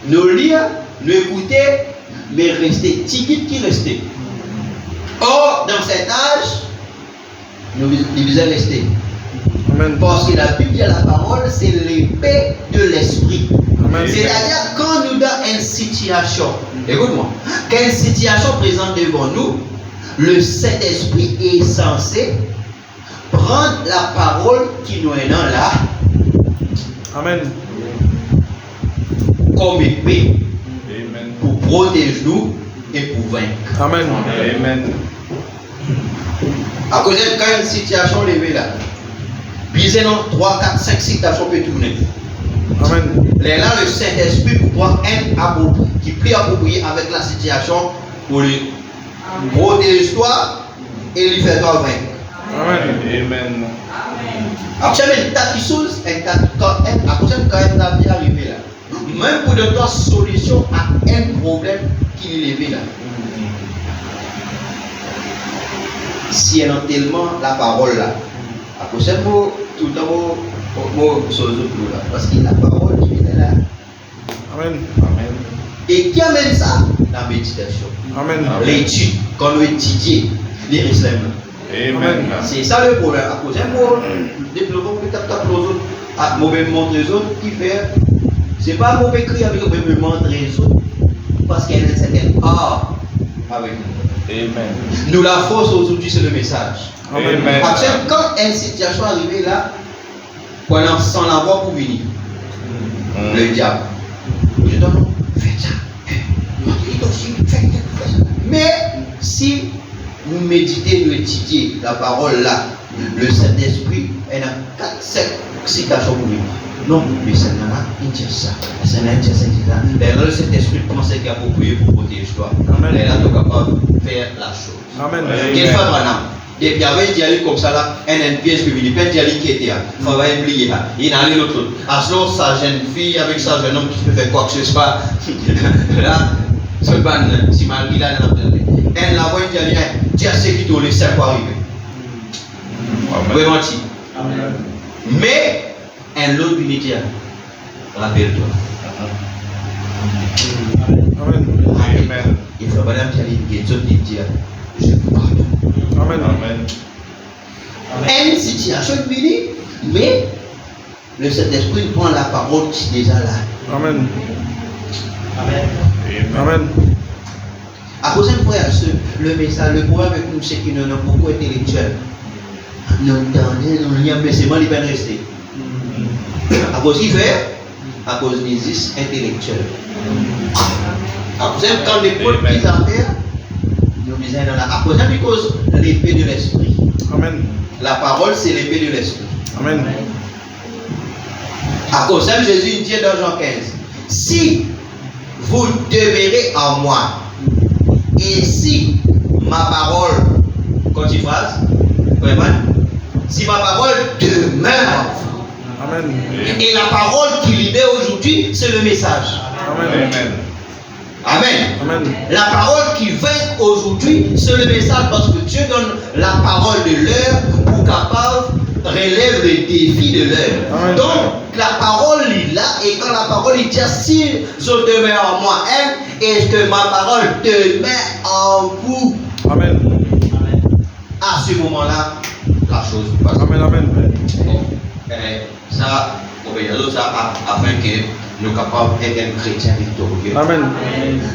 Nous lire, nous écouter, mais rester qui rester. Or, dans cet âge, nous devons rester. Amen. Parce que la Bible dit la parole, c'est l'épée de l'esprit. Amen. C'est-à-dire quand nous dans une situation, écoute-moi, quand une situation présente devant nous, le Saint-Esprit est censé prendre la parole qui nous est dans là Amen. comme épée Amen. pour protéger nous et pour vaincre. Amen. Amen. À cause de quand une situation levée là, bisez non 3, 4, 5 situations peut tourner. Amen. Là, le Saint-Esprit pour pouvoir être qui plie approprié avec la situation pour lui protéger toi et lui faire toi vaincre. Amen. Amen. Actuellement, une tas de choses, à cause de quand elle est arrivé là, même pour donner solution à un problème qui est levé là. Si elle a tellement la parole là, à cause de tout le temps, parce que la parole qui est là. Amen. Amen. Et qui amène ça? La méditation. Amen. L'étude, quand on étudie les islam. Amen. C'est ça le problème. À cause de développement peut-être pour les autres, à mauvais montre les autres, qui fait. C'est pas mauvais cri avec mauvais montre les autres, parce qu'il y a un certain art avec nous. Amen. Nous, la force aujourd'hui, c'est le message. Amen. Actuellement, quand une situation arrivée là, pendant sans l'avoir pour venir, le diable, je donne, faites ça, faites ça. Mais si nous méditons, nous étudions la parole là, le Saint-Esprit est dans 4-5 citations pour venir. Non, mais ça n'a pas dit ça. Ça n'a pas dit ça. Là, cet esprit pensait qu'il y a pour prier pour protéger toi. Là, tu es capable de faire la chose. Amen. Quelle fois, madame? Il y avait un dialogue comme ça là, un pièce que il y a un dialogue qui était là. Il faut oublier là. Il y a un autre. Alors, sa jeune fille avec sa jeune homme qui peut faire quoi que ce soit. Là, ce ban, si malgré là, elle la voit un dialogue. Dieu sait qui doit laisser pour arriver. Oui, menti. Mais, un autre unité, rappelle-toi. Amen. Amen. Il faut madame qui a une question qui dit, je vous pardonne. Amen. Amen. Une situation finie, mais le Saint-Esprit prend la parole qui est déjà là. Amen. Amen. Amen. À cause de frère, le message, le problème avec nous, c'est qu'il nous a beaucoup intellectuel. Nous entendons, nous y a mais c'est moi qui va rester. À cause qu'il fait, à cause des intellectuels. À cause de quand les pauvres disent affaires, nous disons à cause de l'épée de l'esprit. Amen. La parole, c'est l'épée de l'esprit. Amen. À cause de Jésus dit dans Jean 15, si vous demeurez en moi, et si ma parole, quand tu phrases, vraiment, si ma parole demeure en vous, Amen. et la parole qui libère aujourd'hui, c'est le message. Amen. Amen. Amen. La parole qui vainc aujourd'hui, c'est le message parce que Dieu donne la parole de l'heure pour capable relève le défi de l'heure. Amen. Donc, la parole est là et quand la parole est dit, si je demeure en moi, est-ce que ma parole demeure en vous? Amen. À ce moment-là, la chose passe. Amen. Amen. Bon, ça, afin que nous sommes capables d'être un chrétien victorieux. Amen.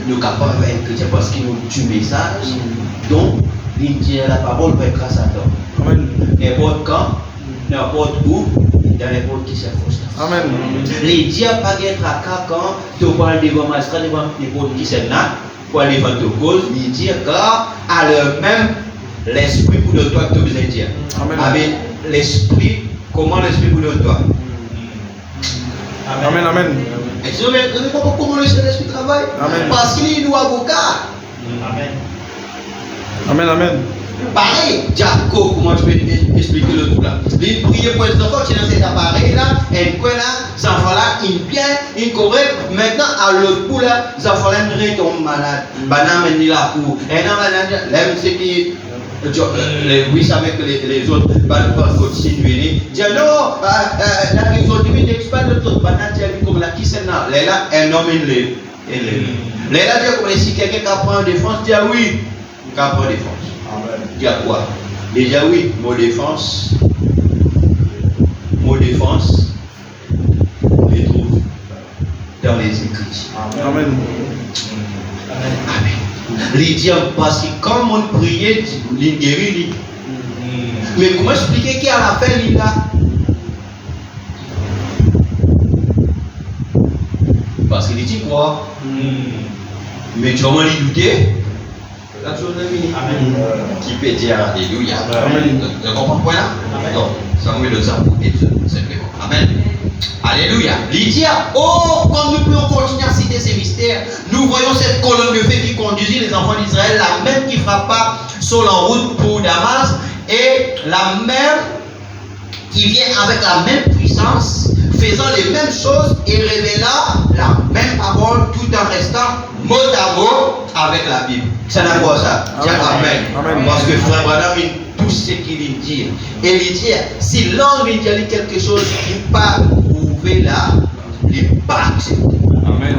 Nous sommes capables d'être un chrétien parce qu'il nous tue message. Donc, la parole va être grâce à toi. Amen. N'importe quand, n'importe où, dans n'importe qui circonstance. Amen. Les dieux pas être à quand tu parles devant magistrat, devant n'importe qui sénat, pour aller devant ta cause, les dieux car à leur même l'esprit pour de toi que tu veux dire. Amen. Avec l'esprit, comment l'esprit pour de toi? Amen. Amen. Et tu ne comprends pas comment l'esprit travaille? Amen. Parce qu'il est nous avocat. Amen. Amen. Amen. Pareil, Jacob, comment je peux expliquer le tout là? Il priait pour les enfants qui sont dans cet appareil là, et quoi là, ces enfants-là, ils bien, ils correct. Maintenant, à l'autre bout là, ces enfants-là, ils tombent malades. Banane, ils la cour. Et non, là, c'est qui. Oui, ça avec les autres, pas continuer. Dis non, la résolue d'expert de toute banane, tu as vu comme la qui c'est là. Là, un homme, il est. Là, tu as comme si quelqu'un qui apprend en défense, dis oui, qui apprend en défense. Il y a quoi? Déjà oui, mot défense, les trouve dans les Écritures. Amen. Amen. Les dieux, parce que quand on priait, il guérit. Mais comment expliquer qui a la fin, il là? Parce qu'il dit quoi? Mais tu vas m'en douter? La chose est finie. Amen. Qui peut dire Alléluia. Amen. Ne comprends pas là? Non. Ça me le ça pour simplement. Amen. Alléluia. Lydia, oh, comme nous pouvons continuer à citer ces mystères, nous voyons cette colonne de feu qui conduisit les enfants d'Israël, la même qui frappa sur la route pour Damas, et la même qui vient avec la même puissance, faisant les mêmes choses et révélant la même parole tout en restant mot à mot avec la Bible. C'est d'accord ça? Tiens, amen. Amen. Parce que frère Branham, il tout ce qu'il dit. Et il dit, si l'homme il dit quelque chose qui n'est pas prouvé là, il n'est pas accepté. Amen.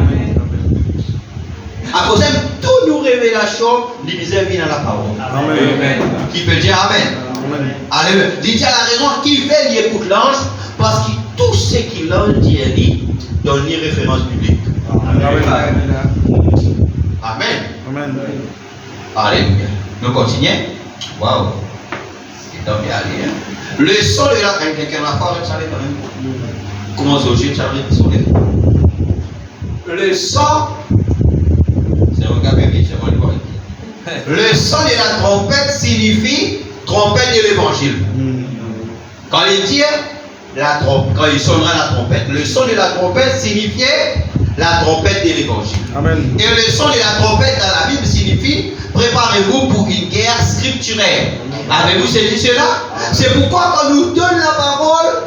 À cause de toutes nos révélations, l'Église vient dans la parole. Amen. Qui peut dire amen? Amen. Alléluia. Il dit à la raison qui fait, il écoute l'ange, parce que tout ce qu'il l'ange dit, il donne une référence biblique. Amen. Amen. Amen. Alléluia. Nous continuons. Waouh. C'est donc bien allé. Le son de la quelqu'un l'a fait, ça quand même. Comment aujourd'hui tu as le son le son, c'est un gars bien, c'est moi le voir. Le son de la trompette signifie trompette de l'évangile. Quand il dit, quand il sonnera la trompette, le son de la trompette signifiait la trompette de l'évangile. Amen. Et le son de la trompette dans la Bible signifie préparez-vous pour une guerre scripturaire. Avez-vous saisi cela? C'est pourquoi quand on nous donne la parole,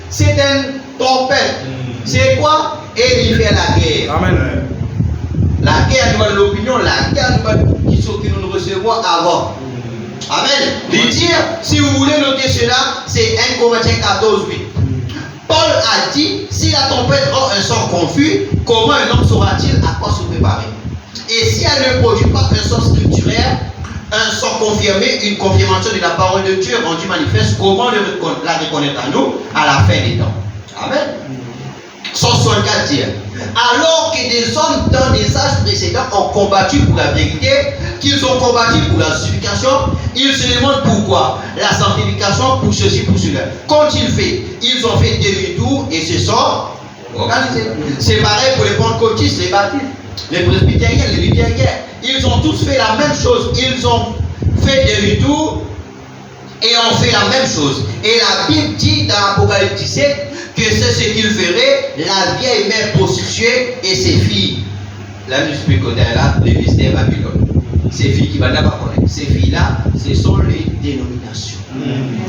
c'est une trompette. C'est quoi? Édifier la guerre. Amen. La guerre doit l'opinion, la guerre doit qui nous recevons avant. Amen. Il dit, si vous voulez noter cela, c'est 1 Corinthiens 14, 8. Paul a dit, si la trompette rend un son confus, comment un homme saura-t-il à quoi se préparer? Et si elle ne produit pas un son scripturaire, un son confirmé, une confirmation de la parole de Dieu rendue manifeste, comment la reconnaître à nous à la fin des temps? Amen. 164 dire, alors que des hommes dans des âges précédents ont combattu pour la vérité, qu'ils ont combattu pour la justification, ils se demandent pourquoi la sanctification, pour ceci, pour cela. Qu'ont-ils fait? Ils ont fait demi-tour et se sont organisés. C'est pareil pour les pentecôtistes, les baptistes, les presbytériens, les luthériens. Ils ont tous fait la même chose. Ils ont fait demi-tour et ont fait la même chose. Et la Bible dit dans l'Apocalypse 17 que c'est ce qu'il ferait la vieille mère prostituée et ses filles. La musique côté là, les mystères Babylone. Ces filles qui vont d'abord connaître. Ces filles-là, ce sont les dénominations.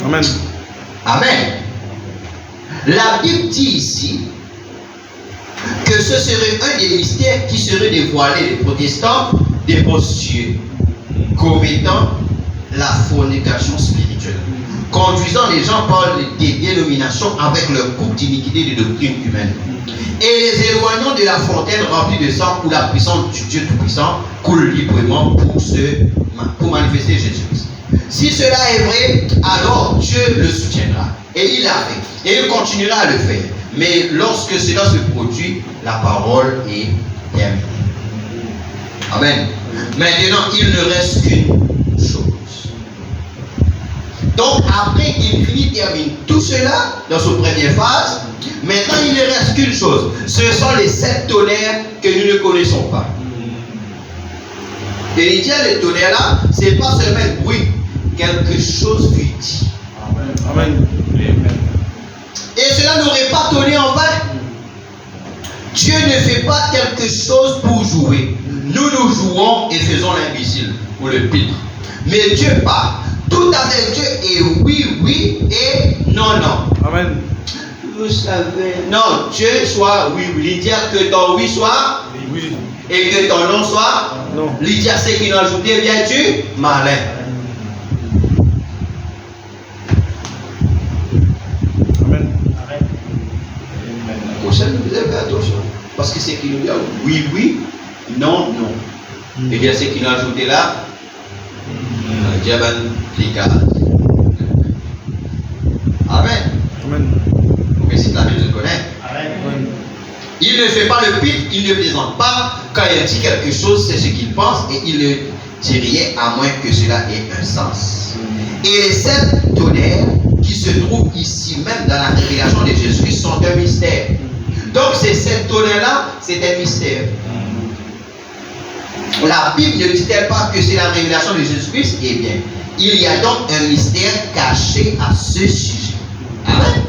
Amen. Amen. La Bible dit ici que ce serait un des mystères qui serait dévoilé des protestants, des prostituées, commettant la fornication spirituelle, conduisant les gens par des dénominations avec leur coupe d'iniquité de doctrine humaine, et les éloignant de la fontaine remplie de sang où la puissance du Dieu Tout-Puissant coule librement pour manifester Jésus-Christ. Si cela est vrai, alors Dieu le soutiendra. Et il l'a fait. Et il continuera à le faire. Mais lorsque cela se produit, la parole est terminée. Amen. Maintenant, il ne reste qu'une chose. Donc, après qu'il termine tout cela dans sa première phase, maintenant il ne reste qu'une chose. Ce sont les 7 tonnerres que nous ne connaissons pas. Et il dit les tonnerres là, c'est pas seulement un bruit, quelque chose fut dit. Amen. Et cela n'aurait pas tonné en vain. Dieu ne fait pas quelque chose pour jouer. Nous jouons et faisons l'imbécile ou le pitre. Mais Dieu parle. Tout avec Dieu est oui, oui et non, non. Amen. Vous savez, non, Dieu soit oui, oui. Il dit que ton oui soit Oui. et que ton non soit Non. Il dit à ceux qui n'ont ajouté, viens-tu malin. Amen. Prochaine, vous avez fait attention. Parce que c'est qui nous dit oui, oui, non, non. Et bien, ceux qui l'ont ajouté là, Diaban Pika. Amen. Amen. Mais c'est la Bible, je connais. Amen. Il ne fait pas le pitre, il ne plaisante pas. Quand il dit quelque chose, c'est ce qu'il pense et il ne dit rien à moins que cela ait un sens. Et les 7 tonnerres qui se trouvent ici même dans la révélation de Jésus-Christ sont un mystère. Donc ces 7 tonnerres-là, c'est un mystère. La Bible ne dit-elle pas que c'est la révélation de Jésus-Christ? Eh bien, il y a donc un mystère caché à ce sujet. Amen.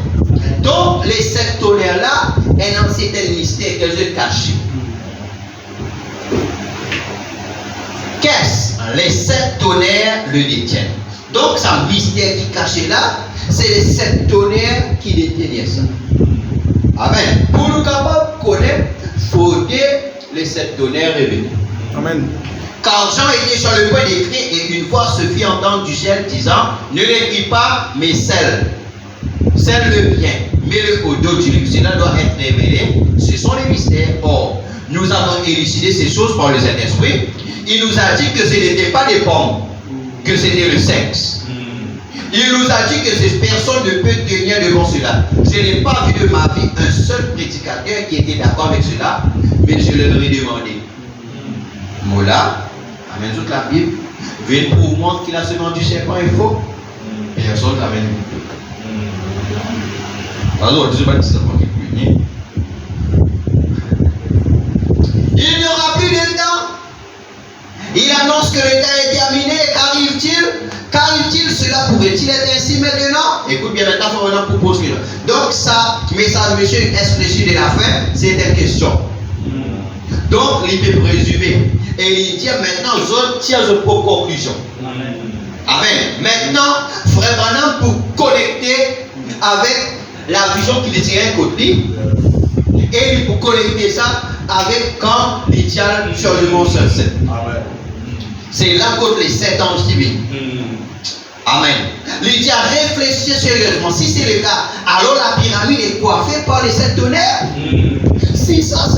Donc, les 7 tonnerres-là, c'est un mystère qu'elles ont caché. Qu'est-ce? Les 7 tonnerres le détiennent. Donc, ce mystère qui est caché là, c'est les 7 tonnerres qui détiennent ça. Amen. Pour nous capables de connaître, il faut dire les 7 tonnerres révélés. Amen. Car Jean était sur le point d'écrire et une voix se fit entendre du ciel disant, ne l'écris pas, mais scelle le bien, mets-le au dos du livre. Cela doit être révélé. Ce sont les mystères. Or, nous avons élucidé ces choses par le Saint-Esprit. Il nous a dit que ce n'était pas des pommes, que c'était le sexe. Il nous a dit que personne ne peut tenir devant cela. Je n'ai pas vu de ma vie un seul prédicateur qui était d'accord avec cela, mais je leur ai demandé. Mola, amène toute la Bible, vient pour montrer qu'il a semence du serpent est faux. Personne ne l'amène. Alors, Dieu va dire ça pour qu'il puisse. Il n'y aura plus de temps. Il annonce que le temps est terminé. Qu'arrive-t-il? Qu'arrive-t-il? Cela pourrait-il être ainsi maintenant? Écoute bien maintenant, il faut pour poursuivre. Donc, ça, message, monsieur, est-ce de la fin? C'est une question. Donc, il peut résumer. Et il dit maintenant, je tire une propre conclusion. Amen. Maintenant, frère Branham, pour connecter avec la vision qu'il tient côté, et pour connecter ça avec quand il tient sur le mont Sunset. C'est là contre les 7 anges divins. Amen. Il dit à réfléchir sérieusement. Si c'est le cas, alors la pyramide est coiffée par les 7 tonnerres. C'est ça.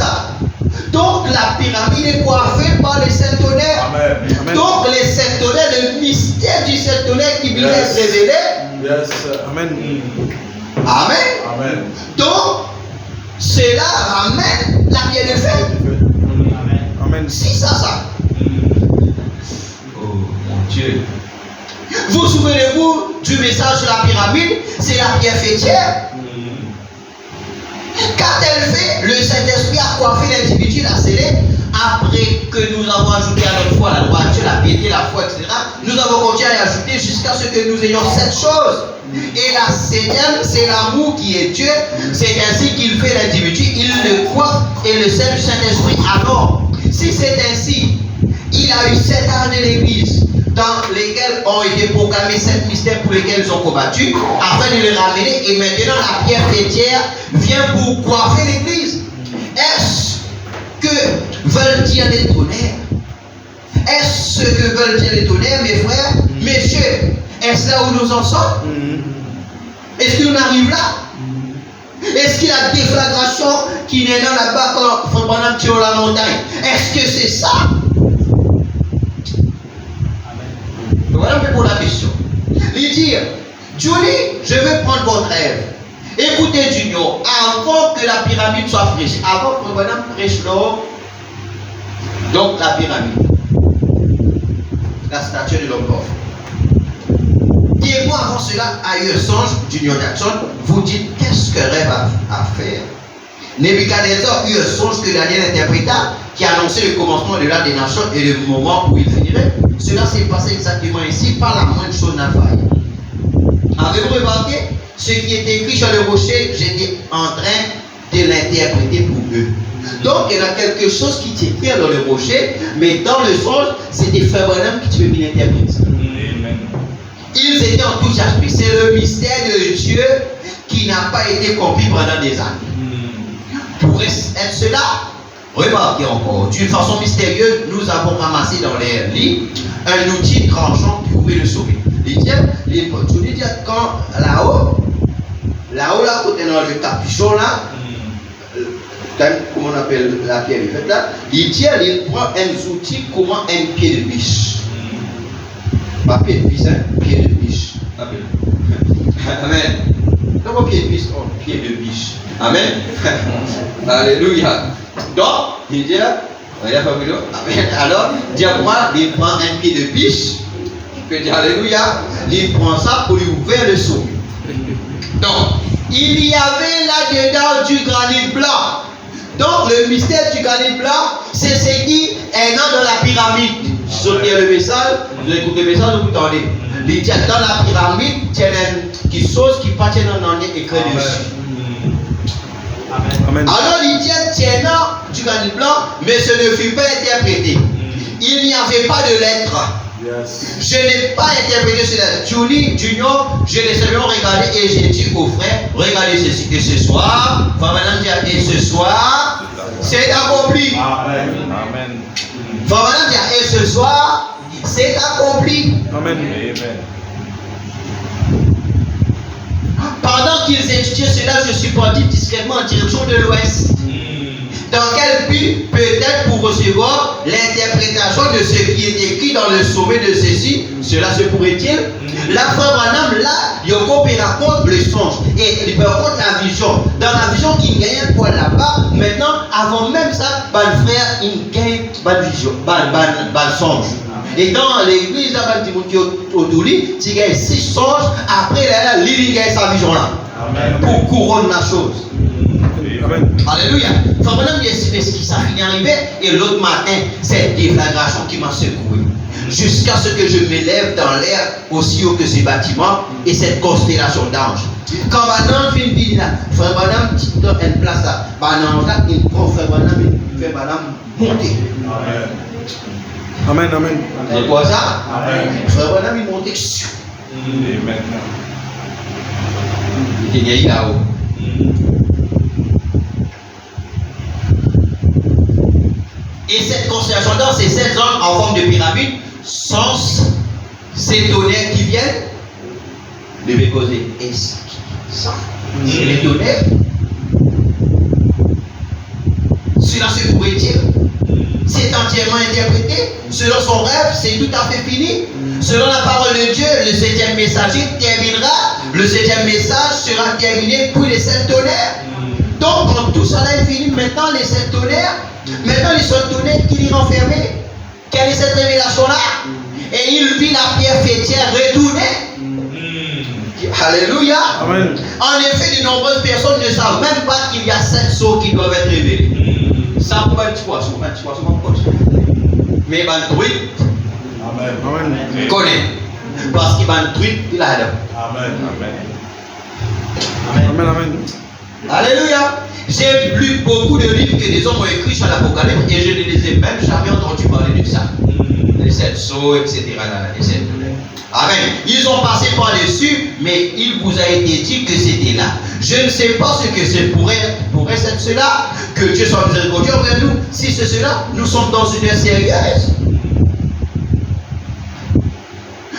Donc la pyramide est coiffée par les 7 tonnerres. Amen. Donc les 7 tonnerres, le mystère du 7 tonnerres qui vient être révélé. Yes. Amen. Amen. Donc cela ramène la pierre de fer. Amen. C'est ça. Oh mon Dieu. Vous souvenez-vous du message sur la pyramide? C'est la pierre fêtière. Quand elle fait, le Saint-Esprit a coiffé l'individu, l'a scellé. Après que nous avons ajouté à notre foi la droiture, la piété, la foi, etc., nous avons continué à y ajouter jusqu'à ce que nous ayons 7 choses. Et la 7e, c'est l'amour qui est Dieu. C'est ainsi qu'il fait l'individu, il le coiffe et le scelle du Saint-Esprit. Alors, si c'est ainsi, il a eu 7 âges de l'Église, dans lesquels ont été proclamés 7 mystères pour lesquels ils ont combattu, afin de les ramener. Et maintenant, la pierre fêtière vient pour coiffer l'Église. Est-ce que veulent dire les tonnerres? Est-ce que veulent dire les tonnerres, mes frères? Messieurs, est-ce là où nous en sommes? Est-ce qu'on arrive là? Est-ce qu'il y a la déflagration qui n'est là là-bas quand Fabana tire la montagne? Est-ce que c'est ça? Voilà un peu pour la question. Lui dire, Johnny, je veux prendre votre rêve. Écoutez, Junior, avant que la pyramide soit fraîche, avant que Madame prêche l'or, donc la pyramide, la statue de l'homme mort. Dis-moi avant cela, à eu un songe, Junior Jackson, vous dites qu'est-ce que rêve a faire? Nebuchadnezzar eut un songe que Daniel interpréta, qui annonçait le commencement de l'âge des nations et le moment où il finirait. Cela s'est passé exactement ici, par la moindre chose n'a failli. Avez-vous remarqué? Ce qui est écrit sur le rocher, j'étais en train de l'interpréter pour eux. Donc il y a quelque chose qui t'écrit dans le rocher, mais dans le songe, c'était Frère Branham qui te veut l'interpréter. Ils étaient enthousiasmés. C'est le mystère de Dieu qui n'a pas été compris pendant des années. Pour être cela, remarquez encore, d'une façon mystérieuse, nous avons ramassé dans les lits un outil tranchant qui pouvait le sauver. Les dieux, quand là-haut, là, côté dans le capuchon là, comment on appelle la pierre de fête là, il prend un outil comment un pied de biche. Pas pied de biche, hein, pied de biche. Amen. Comment pied de biche? Oh, pied de biche. Amen. Alléluia. Donc, il dit, amen. Alors, dis-moi, il prend un pied de biche. Je peux dire alléluia. Il prend ça pour lui ouvrir le sommet. Donc, il y avait là-dedans du granit blanc. Donc, le mystère du granit blanc, c'est ce qui est dans la pyramide. Si vous avez le message, vous écoutez le message, vous entendez. Il dit dans la pyramide, il y a quelque chose qui part dans un écrit dessus. Amen. Alors, il dit tiennant du granit blanc, mais ce ne fut pas interprété. Il n'y avait pas de lettres. Yes. Je n'ai pas interprété cela. Junior, je l'ai seulement regardé et j'ai dit aux frères, regardez ceci. Et ce soir, Madame dit, et ce soir, c'est accompli. Amen. Amen. Madame dit, et ce soir, c'est accompli. Amen. Amen. Pendant qu'ils étudiaient cela, je suis parti discrètement en direction de l'ouest. Dans quel but? Peut-être pour recevoir l'interprétation de ce qui est écrit dans le sommet de ceci. Cela se pourrait-il? La femme Branham, là, il raconte le songe. Et il raconte la vision. Dans la vision, il gagne un point là-bas. Maintenant, avant même ça, le frère, il gagne une vision, un songe. Et dans l'église, là, il gagne 6 songes. Après, là, il gagne sa vision là. Amen. Pour couronner la chose. Amen. Alléluia. Frère Branham dit ce qui s'est fini arrivé. Et l'autre matin, cette déflagration qui m'a secoué. Jusqu'à ce que je m'élève dans l'air aussi haut que ces bâtiments et cette constellation d'anges. Quand Branham fait une ville là, Frère Branham dans une place là, Branham là, il prend Frère Branham, il fait Branham monter. Amen. Amen. C'est quoi ça? Amen. Frère Branham il monte. Amen. Il est là-haut. Et cette constellation d'anges, c'est 7 anges en forme de pyramide, sans ces tonnerres qui viennent de causer. Et ça, c'est les tonnerres. Cela se pourrait dire, c'est entièrement interprété. Selon son rêve, c'est tout à fait fini. Selon la parole de Dieu, le 7e messager terminera. Le 7e message sera terminé pour les 7 tonnerres. Donc, quand tout cela est fini, maintenant les 7 tonnerres, maintenant les 7 tonnerres qui l'ont renfermé. Quelle est cette révélation-là? Et il vit la pierre fêtière retourner. Alléluia. Amen. En effet, de nombreuses personnes ne savent même pas qu'il y a 7 sceaux qui doivent être révélés. Ça peut être poisson, mais il va le truc, Amen. connaît. Parce qu'il va le truc, il a l'air. Amen. Amen. Amen. Alléluia. J'ai lu beaucoup de livres que des hommes ont écrits sur l'Apocalypse et je ne les ai même jamais entendu parler de ça. Les 7 sceaux, etc. Les 7 tonnerres. Amen. Ils ont passé par-dessus, mais il vous a été dit que c'était là. Je ne sais pas ce que c'est pourrait être cela. Que Dieu soit miséricordieux envers nous. Si c'est cela, nous sommes dans une ère sérieuse.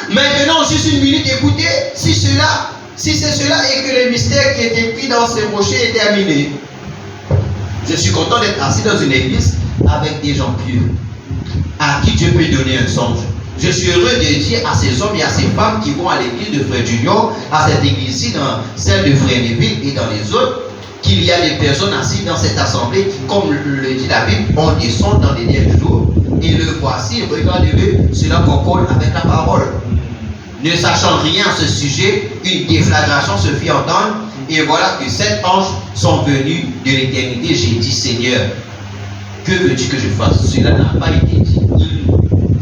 Maintenant, juste une minute, écoutez. Si c'est cela et que le mystère qui est écrit dans ces rochers est terminé. Je suis content d'être assis dans une église avec des gens pieux, à qui Dieu peut donner un songe. Je suis heureux de dire à ces hommes et à ces femmes qui vont à l'église de Frère Junior, à cette église-ci, dans celle de Frère Neville et dans les autres, qu'il y a des personnes assises dans cette assemblée qui, comme le dit la Bible, on descend dans les derniers jours. Et le voici, regardez-le, cela concorde avec la parole. Ne sachant rien à ce sujet, une déflagration se fit entendre, et voilà que 7 anges sont venus de l'éternité. J'ai dit, Seigneur, que veux-tu que je fasse? Cela n'a pas été dit.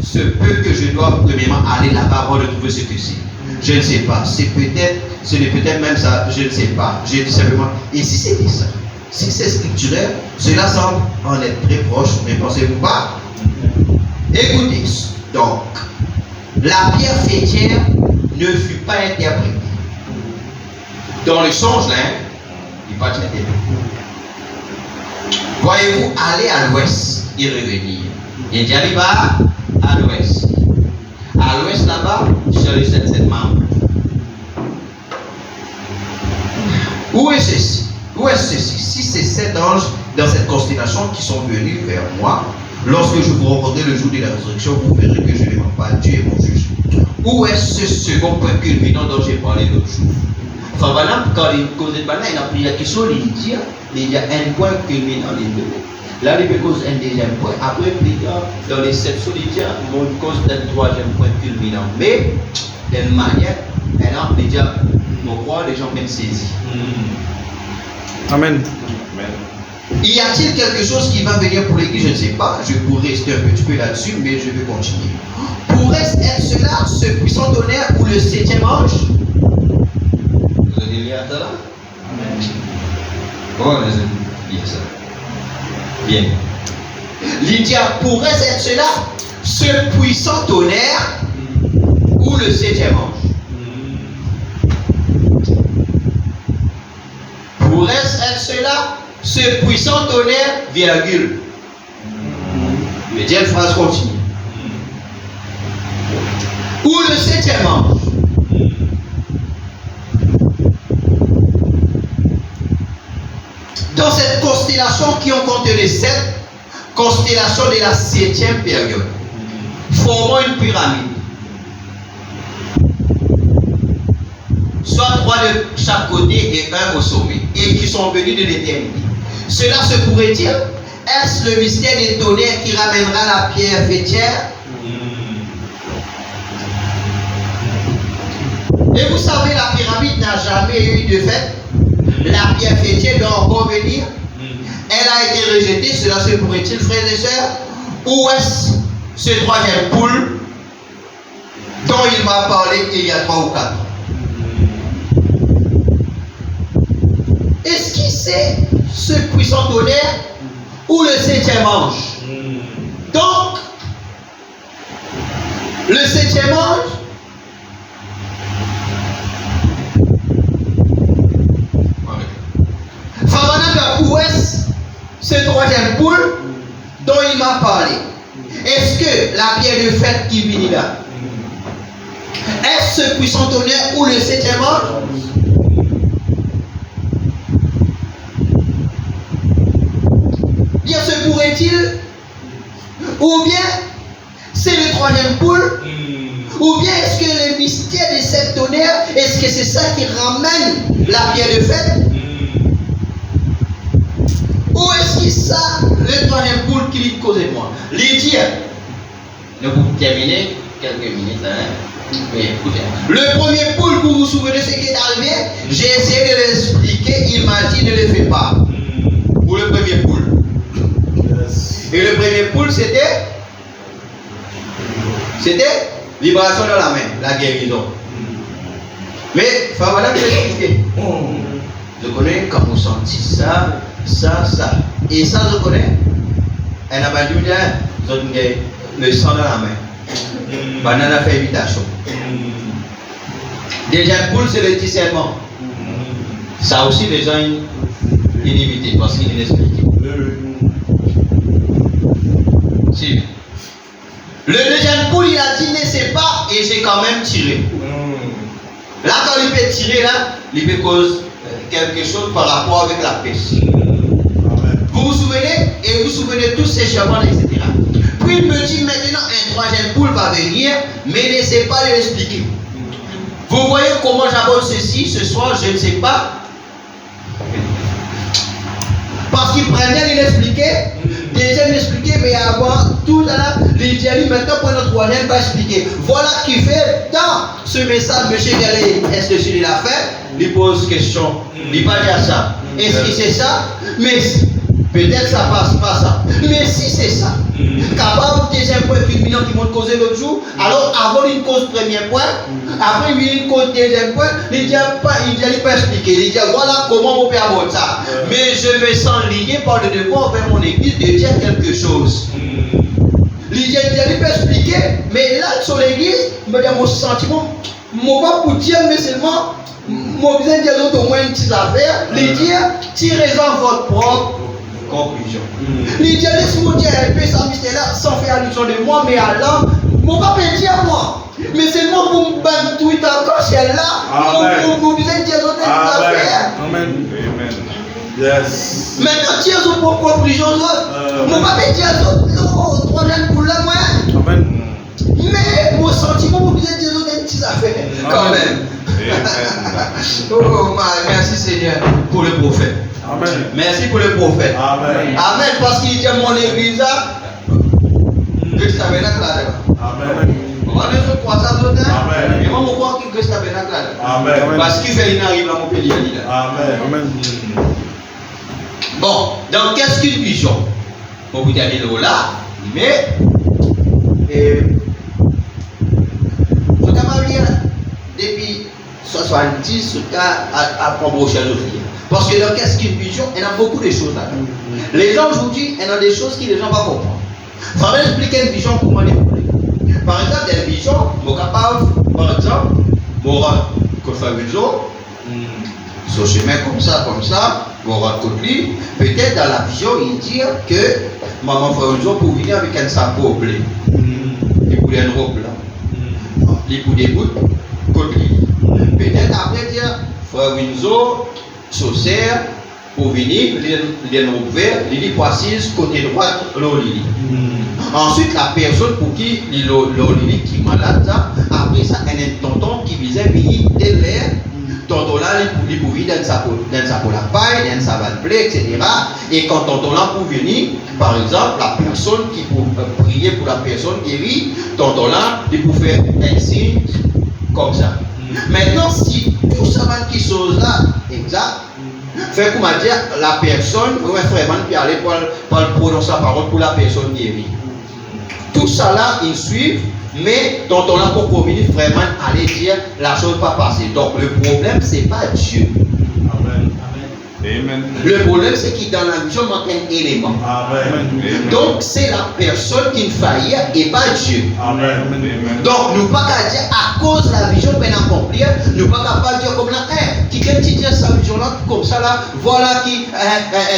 Il se peut que je dois premièrement aller là-bas pour retrouver ce que c'est. Je ne sais pas. Ce n'est peut-être même ça, je ne sais pas. Je dis simplement, et si c'était ça, si c'est scripturaire, cela semble en être très proche, mais pensez-vous pas? Écoutez, donc, la pierre fêtière ne fut pas interprétée. Dans le songe, là, il va être interprété. Voyez-vous, aller à l'ouest et revenir. Il dit, allez bas à l'ouest. À l'ouest, là-bas, sur les 7 membres. Où est ceci? Où est ceci? Si c'est 7 anges dans cette constellation qui sont venus vers moi, lorsque je vous rencontrerai le jour de la résurrection, vous verrez que je ne mens pas. Dieu est mon juge. Où est ce second point culminant dont j'ai parlé l'autre jour? Enfin, voilà, quand il cause de banane, il a pris la question, il y a un point culminant les deux. Là, il cause un deuxième point. Après, dans les 7 solidaires, il cause un troisième point culminant. Mais, d'une manière, maintenant, déjà, on croit, les gens même saisis. Amen. Y a-t-il quelque chose qui va venir pour l'église? Je ne sais pas. Je pourrais rester un petit peu là-dessus, mais je vais continuer. Pourrait-ce être cela, ce puissant tonnerre ou le 7e ange? Vous avez lié à cela? Amen. Bon, les amis, bien ça. Bien. Lydia, pourrait-ce être cela, ce puissant tonnerre ou le 7e ange? Pourrait-ce être cela, ce puissant tonnerre, virgule. Mais dire une phrase continue. Ou le 7e ange. Dans cette constellation qui ont compté les 7 constellations de la 7e période, formant une pyramide. Soit 3 de chaque côté et 1 au sommet, et qui sont venus de l'éternité. Cela se pourrait dire, est-ce le mystère des tonnerres qui ramènera la pierre fêtière? Et vous savez, la pyramide n'a jamais eu de fête. la pierre fêtière doit encore venir. Elle a été rejetée, cela se pourrait-il, frères et sœurs? Où est-ce ce troisième poule dont il m'a parlé il y a 3 ou 4 ans? Est-ce qu'il sait ce puissant tonnerre ou le 7e ange? Donc, le 7e ange, où est-ce ce troisième poule dont il m'a parlé? Est-ce que la pierre de fête qui vient là? Est-ce ce puissant tonnerre ou le 7e ange? Bien se pourrait-il? Ou bien c'est le troisième poule? Ou bien est-ce que le mystère des 7 tonnerres, est-ce que c'est ça qui ramène la pierre de fête? Ou est-ce que ça, le troisième poule qui lui cause moi? Lydia, nous pouvons terminer quelques minutes là. Mais écoutez, le premier poule, vous vous souvenez de ce qui est arrivé? J'ai essayé de l'expliquer, il m'a dit ne le fais pas. Pour le premier poule. Et le premier poule, c'était libération dans la main, la guérison. Mais, il faut voilà que j'explique. Je connais quand vous sentez ça. Et ça, je connais. Elle n'a pas dit le sang dans la main. Banane a fait invitation. Deuxième poule, c'est le discernement. Ça aussi, les gens inhibités parce qu'ils l'expliquent. Si. Le deuxième poule, il a dit ne sais pas et j'ai quand même tiré. Là, quand il peut tirer, là, il peut cause quelque chose par rapport avec la pêche. Vous vous souvenez? Et vous vous souvenez tous ces chemins, etc. Puis il me dit maintenant un troisième poule va venir, mais n'essaie pas de l'expliquer. Vous voyez comment j'aborde ceci ce soir, je ne sais pas. Parce qu'il prenait, il expliquait, deuxième expliquait, mais avant tout là, il dit maintenant pour notre troisième va expliquer. Voilà ce qui fait dans ce message, monsieur Galé, est-ce que celui l'a fait? Il pose question, il va dire ça. Est-ce que c'est ça? Mais peut-être ça passe pas ça. Mais si c'est ça, capable deuxième point culminant qui m'ont causé l'autre jour, alors avant une cause premier point, après une cause deuxième point, il dit pas expliquer. Il dit voilà comment on peut aborder ça. Mais je me sens lié par le devoir envers mon église de dire quelque chose. Il dit pas expliquer, mais là sur l'église, mon sentiment, mon pas pour dire, mais seulement mon besoin de dire au moins une petite affaire, il dit tirez-en votre propre conclusion. Il dit laisse-moi dire un peu ça mystère-là sans faire allusion de moi, mais à l'âme, mon papa dit à moi. Mais seulement pour me battre tout encore celle-là, mon besoin de dire d'autres affaires. Amen. Yes. Maintenant, tire son propre conclusion. Mon papa dit à l'autre, non, troisième pour la moi. Amen. Mais mon sentiment, mon besoin de dire d'autres petites affaires. Quand même. Oh, merci Seigneur pour le prophète. Amen. Merci pour le prophète. Amen. Amen. Parce qu'il dit à mon église là, Christ tabernacle là-dedans. Amen. On va nous croire ça tout le temps. Amen. Et moi, je crois que Christ tabernacle là-dedans. Amen. Parce qu'il fait une arrive à mon pays là. Amen. Amen. Bon, donc qu'est-ce qu'une vision? Pour vous dire là, mais je vais lire depuis 70 à prendre aujourd'hui. Parce que dans qu'est-ce qu'une vision, il y a beaucoup de choses là. Les gens aujourd'hui, il y a des choses que les gens ne vont pas comprendre. Il faut expliquer une vision comment les comprendre. Par exemple, dans une vision, je suis capable, par exemple, je fais une vision, sur chemin comme ça, je rencontre peut-être dans la vision, il dit que maman fait une vision pour venir avec un sac bleu. Il pour une robe là. Il pour des gouttes, côté. Peut-être après dire, frère Winzo, saucière, pour venir, il est ouvert, il est pour assise côté droit, l'olili. Ensuite, la personne pour qui l'olili qui est malade, après ça, il y a un tonton qui visait venir de l'air. Tonton là, il pour venir dans sa peau la paille, dans sa balle blé, etc. Et quand tonton là pour venir, par exemple, la personne qui pour prier pour la personne guérie, tonton là, il pour faire un signe comme ça. Maintenant, si tout ça va qui chose là, exact, Fait qu'on m'a dit, la personne, ouais, vraiment, puis aller pour prononcer la parole pour la personne guérie. Tout ça là, ils suivent, mais dont on a pour communiquer vraiment aller dire la chose pas passer. Donc le problème, c'est pas Dieu. Amen. Amen. Le problème, c'est qu'il dans la vision manque un élément. Amen. Donc c'est la personne qui faillit et pas Dieu. Amen. Donc nous pas qu'à dire à cause de la vision qu'on accomplir, nous pas capable de dire comme là, qui vient de dire sa vision là comme ça là, voilà qui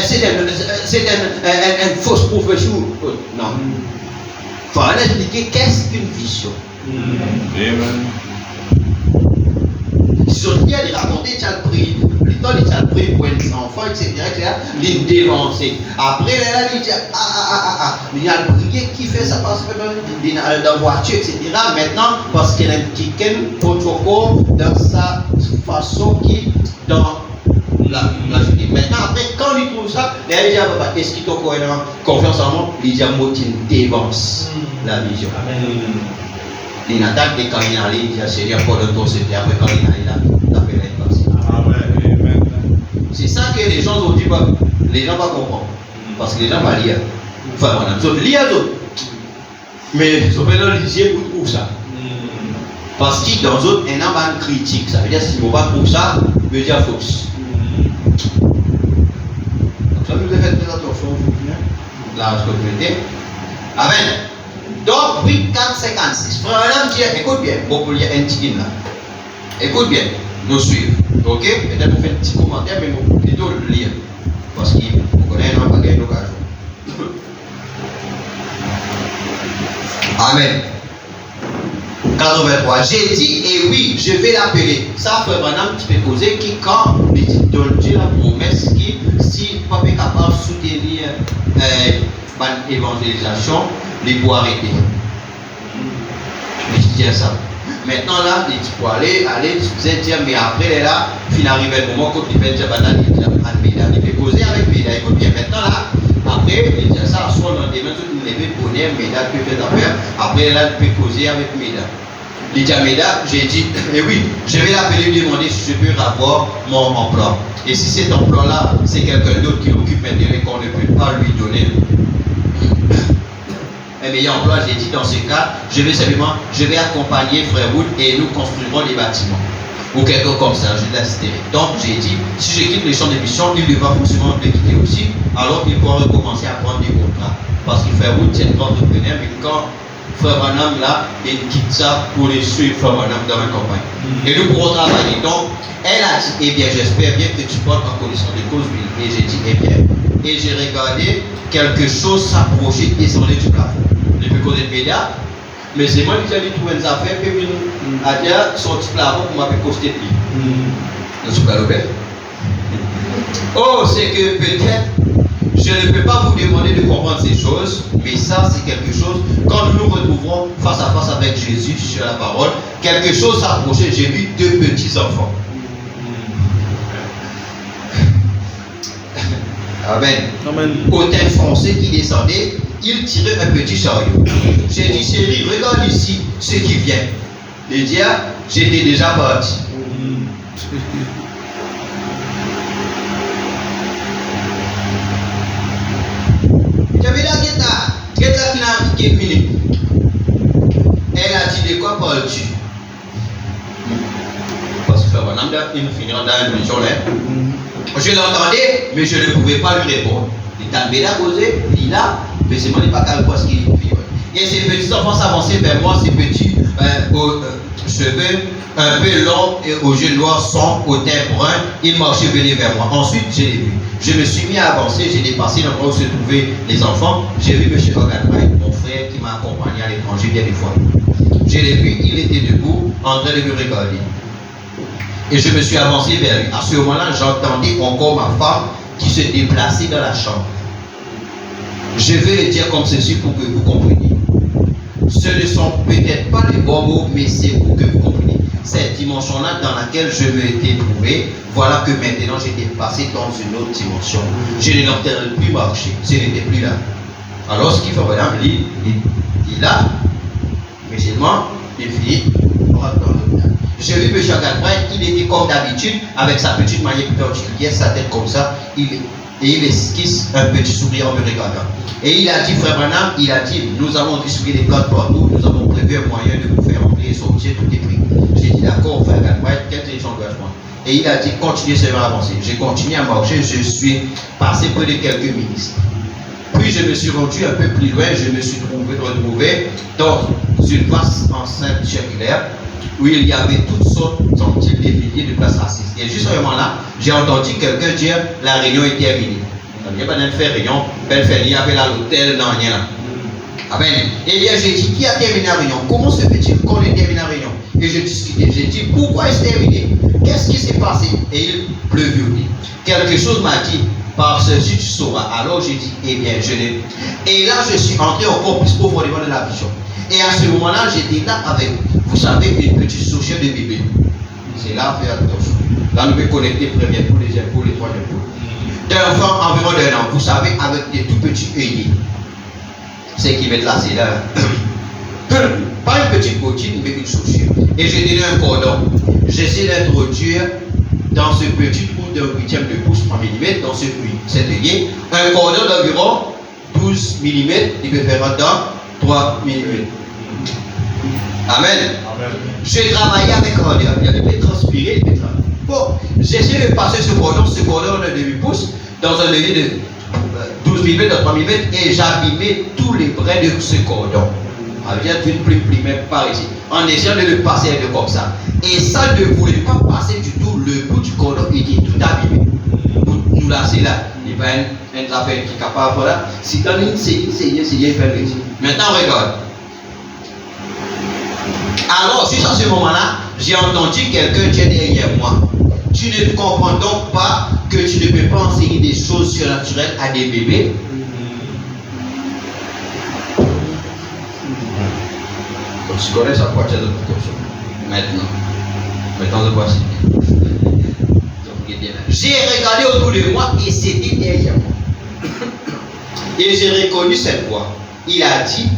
c'est une fausse prophétie. Non. Il faut expliquer qu'est-ce qu'une vision. Amen. Surtout, il a raconté, tu as pris, plutôt il a pris pour un enfant, etc. Il dévancé. Après, il dit, il a prié, qui fait ça parce que dans la voiture, etc. Maintenant, parce qu'il a un petit protocole dans sa façon qui, dans la journée. Maintenant, après, quand il trouve ça, il dit, est-ce qu'il t'a confiance en moi? Il dit, moi, tu dévances la vision. Il n'attaque que quand il allait, il dit, Seigneur, pour le tour, c'était après quand il allait là, il a fait l'impossible. Amen. C'est ça que les gens aujourd'hui, les gens ne comprennent. Parce que les gens vont lire. Enfin, on a besoin de lire d'autres. Mais ils ont besoin de lire pour trouver ça. Parce que dans d'autres, un homme a une critique. Ça veut dire que si on ne va pas trouver ça, il veut dire fausse. Donc ça, nous devons faire très attention aujourd'hui. Là, ce que vous mettez. Amen. Donc, 8, 4, 56. Frère Adam dit, écoute bien, bon, pour lire un petit là. Écoute bien, nous suivons. Ok? Peut-être vous faites un petit commentaire, mais nous plutôt le lire. Parce qu'il connaît un homme pas gagné l'occasion. Amen. 83. J'ai dit, et oui, je vais l'appeler. Ça, frère Adam, tu peux poser qui, quand il donne Dieu la promesse, qui, si pas est capable de soutenir l'évangélisation, il faut arrêter. Je dis ça. Maintenant là, il faut aller, tu peux dire, mais après là, il arrive un moment où il peut dire, il peut causer avec Méda. Écoute bien, maintenant là, après, il dit ça, soit dans des mains, tout le monde bonheur, Méda peut faire affaire. Après là, il peut causer avec Méda. Il dit à Méda, j'ai dit, et oui, je vais l'appeler lui demander si je peux avoir mon emploi. Et si cet emploi-là, c'est quelqu'un d'autre qui l'occupe maintenant et qu'on ne peut pas lui donner un meilleur emploi, j'ai dit dans ce cas, je vais accompagner Frère Wood et nous construirons des bâtiments. Ou quelque chose comme ça, je laisse. Donc j'ai dit, si je quitte les champs de mission, il devra forcément le quitter aussi, alors il pourra recommencer à prendre des contrats. Parce que Frère Wood, c'est un entrepreneur, mais quand Frère Branham là, il quitte ça pour les suivre Frère Branham dans la campagne. Et nous pourrons travailler. Donc, elle a dit, eh bien, j'espère bien que tu portes en connaissance de cause. Et j'ai dit, eh bien. Et j'ai regardé quelque chose s'approcher et descendre du plafond. Je peux causer de médias, mais c'est moi qui ai trouvé des affaires, puis il a dit, sorti plafond pour m'appeler costé de lui. Je suis pas l'objet. Oh, c'est que peut-être, je ne peux pas vous demander de comprendre ces choses, mais ça, c'est quelque chose, quand nous nous retrouverons face à face avec Jésus sur la parole, quelque chose s'approchait. J'ai vu 2 petits enfants. Amen. Au teint foncé qui descendait, il tirait un petit chariot. J'ai dit, chérie, regarde ici ce qui vient. Il dit, j'étais déjà parti. J'avais là, qui est venu. Elle a dit, de quoi parles-tu? Parce que il finira dans une mission là. Je l'entendais, mais je ne pouvais pas lui répondre. Il t'a bien causé, il est là, mais c'est moi qui n'ai pas qu'à voir ce qu'il fait. Et ces petits enfants s'avançaient vers moi, ces petits cheveux un peu longs et aux yeux noirs sombres, au teint brun, ils marchaient venir vers moi. Ensuite, je l'ai vu. Je me suis mis à avancer, j'ai dépassé l'endroit où se trouvaient les enfants. J'ai vu M. Hogan Wright, mon frère qui m'a accompagné à l'étranger bien des fois. Je l'ai vu, il était debout, en train de me regarder. Et je me suis avancé vers lui. À ce moment-là, j'entendais encore ma femme qui se déplaçait dans la chambre. Je vais le dire comme ceci pour que vous compreniez. Ce ne sont peut-être pas les bons mots, mais c'est pour que vous compreniez. Cette dimension-là dans laquelle je me étais trouvé, voilà que maintenant j'étais passé dans une autre dimension. Je n'entendais plus marcher, ce n'était plus là. Alors ce qu'il faut vraiment il est là, mais seulement il finit dans le J'ai vu M. Galbraith, il était comme d'habitude, avec sa petite manière particulière, sa tête comme ça, et il esquisse un petit sourire en me regardant. Et il a dit, frère Branham, il a dit, nous avons distribué des codes partout, nous avons prévu un moyen de vous faire entrer et sortir, tout est pris. J'ai dit, d'accord, frère Galbraith, quel est son engagement? Et il a dit, continuez seulement à avancer. J'ai continué à marcher, je suis passé près de quelques ministres. Puis je me suis rendu un peu plus loin, je me suis retrouvé dans une vaste enceinte circulaire où il y avait toutes sortes de milliers de places assises. Et juste à ce moment-là, j'ai entendu quelqu'un dire la réunion est terminée. Il n'y a pas de faire réunion, belle fait, il y avait là l'hôtel, non, rien là. Amen. Et bien j'ai dit, qui a terminé la réunion? Comment se fait-il qu'on ait terminé la réunion? Et j'ai discuté, j'ai dit, pourquoi est-ce terminé? Qu'est-ce qui s'est passé? Et il pleuvait. Quelque chose m'a dit, parce que si tu sauras. Alors j'ai dit, eh bien, je l'ai. Et là, je suis entré encore plus profondément dans la vision. Et à ce moment-là, j'étais là avec, vous savez, une petite souchet de bébé. C'est là, faire attention. Là, nous pouvons connecter première poule, deuxième poule et troisième poule. D'un enfant environ d'un an, vous savez, avec des tout petits œillets. C'est qui mettent là, c'est là. Pas une petite bottine, mais une chaussure. Et j'ai donné un cordon. J'essaie d'introduire dans ce petit trou d'un huitième de pouce 3 mm, dans cet œillet, un cordon d'environ 12 mm, il peut faire dans 3 mm. Amen. J'ai travaillé avec cordon, il avait transpiré, il avait transpiré. Bon, j'essaie de passer ce cordon de 8 pouces dans un œillet de 12 mm, de 3 mm, et j'abîmais tous les brins de ce cordon. Avec une plume par ici, en essayant de le passer comme ça. Et ça ne voulait pas passer du tout, le bout du cordon était tout abîmé. Nous là, c'est là. Il va un affaire qui est capable, voilà. Si dans une série, il fait le. Maintenant, regarde. Alors, juste à ce moment-là, j'ai entendu quelqu'un dire derrière moi. Tu ne comprends donc pas que tu ne peux pas enseigner des choses surnaturelles à des bébés? Donc, tu connais sa voiture de protection. Maintenant, le voici. J'ai regardé autour de moi et c'était derrière moi. Et j'ai reconnu cette voix. Il a dit,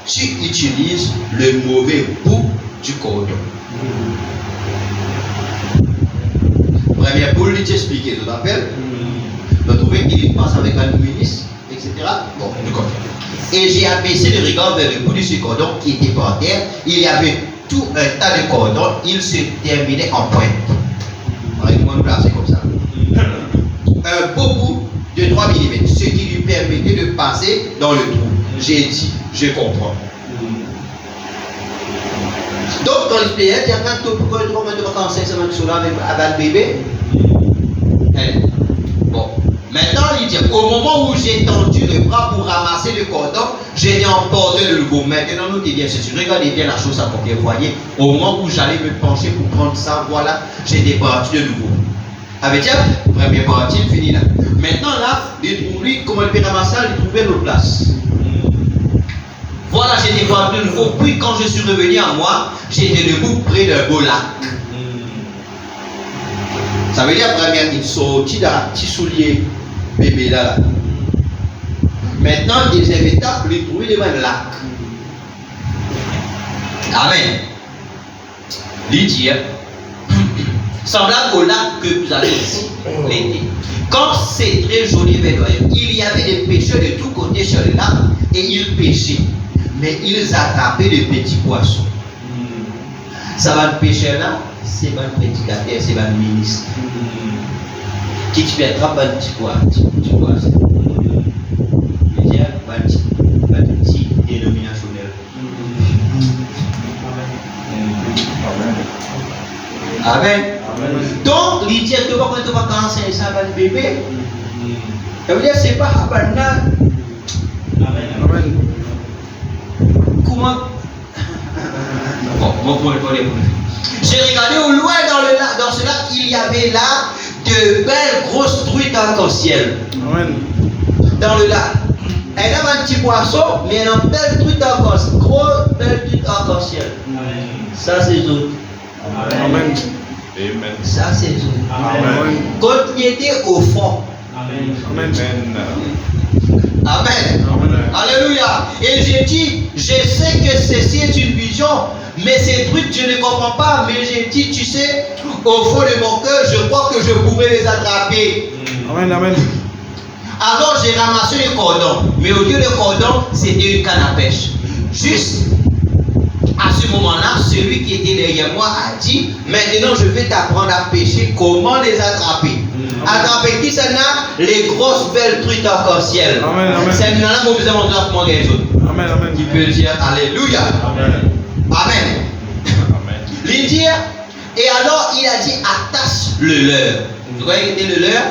tu utilises le mauvais bout du cordon. Première boule, il t'expliquait, je l'appelle. On trouvait qu'il passe avec un ministre, etc. Bon, nous comprenons. Et j'ai abaissé le regard vers le bout de ce cordon qui était par terre. Il y avait tout un tas de cordons. Il se terminait en pointe. Arrête-moi de placer comme ça. Un beau bout de 3 mm, ce qui lui permettait de passer dans le trou. J'ai dit, je comprends. Donc, quand il plaît, il y a quand pourquoi le droit de vacances, c'est avec le bébé. Bon. Maintenant, il dit, au moment où j'ai tendu le bras pour ramasser le cordon, j'ai emporté de nouveau. Maintenant, notez bien ceci. Regardez bien la chose à combien. Vous voyez, au moment où j'allais me pencher pour prendre ça, voilà, j'étais parti de nouveau. Avec tiens, première partie, fini là. Maintenant, là, il trouve lui, comment il peut ramasser, il trouvait nos places. Voilà, j'étais parti de nouveau. Puis, quand je suis revenu à moi, j'étais debout près d'un beau lac. Ça veut dire, première, il sortit d'un petit soulier. Bébé là. Maintenant, deuxième étape, il trouve devant le lac. Amen. Lydia, semblable au lac que vous avez ici, l'été. Quand c'est très joli, il y avait des pêcheurs de tous côtés sur le lac et ils pêchaient. Mais ils attrapaient de petits poissons. Ça va le pêcheur là, c'est un prédicateur, c'est un ministre. Qui tu peux attraper un petit poisson. C'est-à-dire un petit dénominationnel. Amen. Donc, l'idée de voir quand tu vas cancer, ça va le bébé. Ça veut dire c'est pas abandon. Amen. Comment? Bon, j'ai regardé au loin dans ce lac, il y avait là de belles grosses truites arc-en-ciel. Dans le lac. Elle a un petit poisson, mais elle a une belle truite arc-en-ciel. Grosse belle truite arc-en-ciel. Ça, c'est eux. Amen. Ça, c'est eux. Quand il était au fond. Amen. Amen. Alléluia. Et j'ai dit, je sais que ceci est une vision, mais ces trucs, je ne comprends pas. Mais j'ai dit, tu sais, au fond de mon cœur, je crois que je pourrais les attraper. Amen, amen. Alors j'ai ramassé les cordons, mais au lieu de cordons, c'était une canne à pêche. Juste à ce moment-là, celui qui était derrière moi a dit, maintenant je vais t'apprendre à pêcher, comment les attraper. Attraper qui c'est là? Les grosses belles truites arc-en-ciel. C'est là que vous avez montré à comment les autres. Amen, amen. Qui peut dire Alléluia. Amen. Amen. Il dit, et alors il a dit, attache le leurre. Vous voyez le leurre?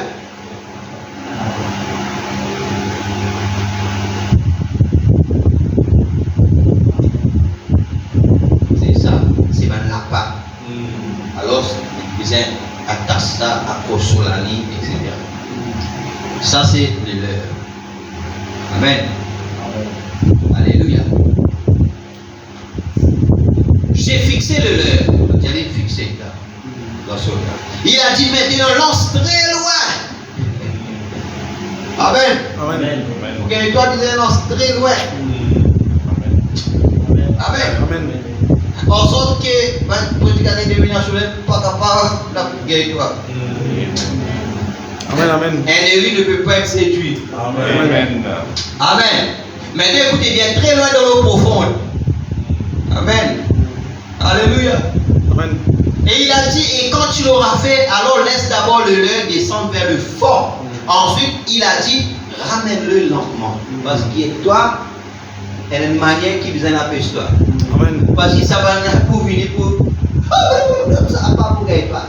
C'est un lapin. Alors, il disait attache ça, accroche sur la ligne, etc. Ça, c'est le leurre. Amen. Alléluia. J'ai fixé le leurre. J'allais fixer là. Il a dit maintenant lance très loin. Amen. Amen. Ok, toi tu dis lance très loin. Amen. Amen. En sorte que, pour dire que les pas capable de toi. Amen, amen. Un élu ne peut pas être séduit. Amen. Amen. Maintenant, écoutez bien, très loin dans l'eau profonde. Amen. Alléluia. Amen. Et il a dit, et quand tu l'auras fait, alors laisse d'abord le leurre descendre vers le fond. Ensuite, il a dit, ramène-le lentement. Parce que toi, il y a une manière qui vous en empêche toi. Amen. Parce que ça va pour venir pour. Ça va pas pour gagner pas.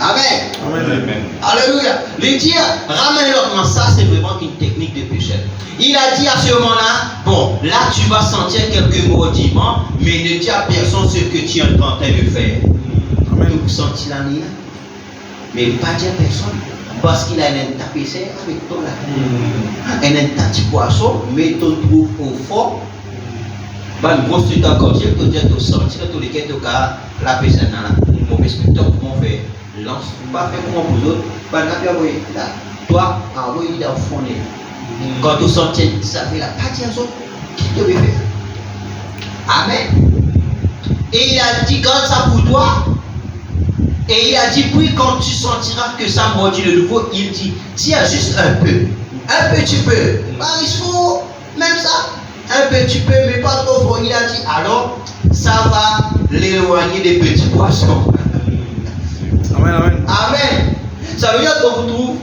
Amen. Amen. Alléluia. Le dire, ramène lentement, ça c'est vraiment une technique de pécheur. Il a dit à ce moment-là, bon, là tu vas sentir quelques maudiments, mais ne dis à personne ce que tu es en train de faire. Amen. Vous sentez la nuit, mais pas dire à personne. Parce qu'il a un tapissé avec toi là. Un petit poisson, mais tu trouves au fond. Une grosse truc encore, tu as senti que tu les quêtes la personne là. Mon respecteur, comment on fait? Lance, pas faire comme vous autres. Là, toi, envoyer dans le fond. Quand tu sens ça fait la partie aux autres, qu'est-ce que tu veux faire? Amen. Et il a dit, garde ça pour toi. Et il a dit, puis quand tu sentiras que ça mordit de nouveau, il dit, tiens juste un peu. Un peu tu peux. Il faut, même ça. Un peu tu peux, mais pas trop fort. Il a dit, alors, ça va l'éloigner des petits poissons. Amen, amen. Amen. Ça veut dire qu'on vous trouve.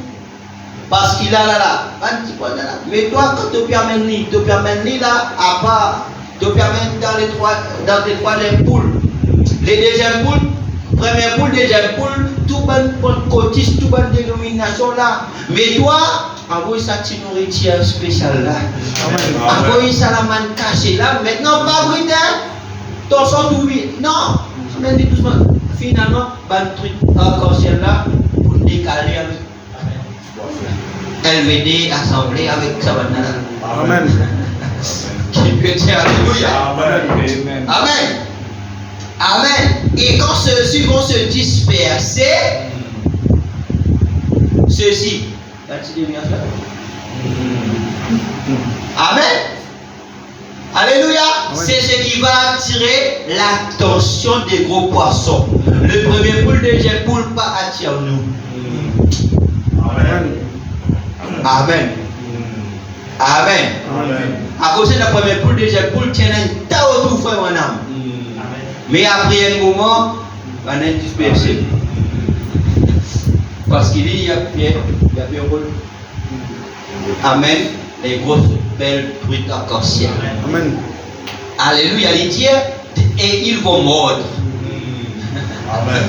Parce qu'il a là, un petit poisson là. Mais toi, quand tu permets là, à part, tu permets dans les troisième poules. Les deuxièmes poules, première poule, deuxième poule, tout bon cotiste, tout bonne dénomination là. Mais toi, envoie ça petite nourriture spéciale là. Envoie ça la manne cachée là. Maintenant, pas bruit, ton sang d'oubli. Non, je me dis doucement. Finalement, un truc arc-en-ciel là, pour décaler avec LVD, assemblée avec sa banane. Amen. Qui peut dire Alléluia. Amen. Amen. Amen. Et quand ceux-ci vont se disperser, ceux-ci, amen. Alléluia. C'est ce qui va attirer l'attention des gros poissons. Le premier poule, deuxième poule, pas attire nous. Amen. Amen. Amen. Amen. À cause de la première poule, deuxième poule, tiens un tas autour frère mon âme. Mais après un moment, on est dispersé. Parce qu'il y a Pierre, il y a Pierre. Amen. Les grosses belles truites arc-en-ciel. Amen. Alléluia. Il dit, et ils vont mordre. Amen.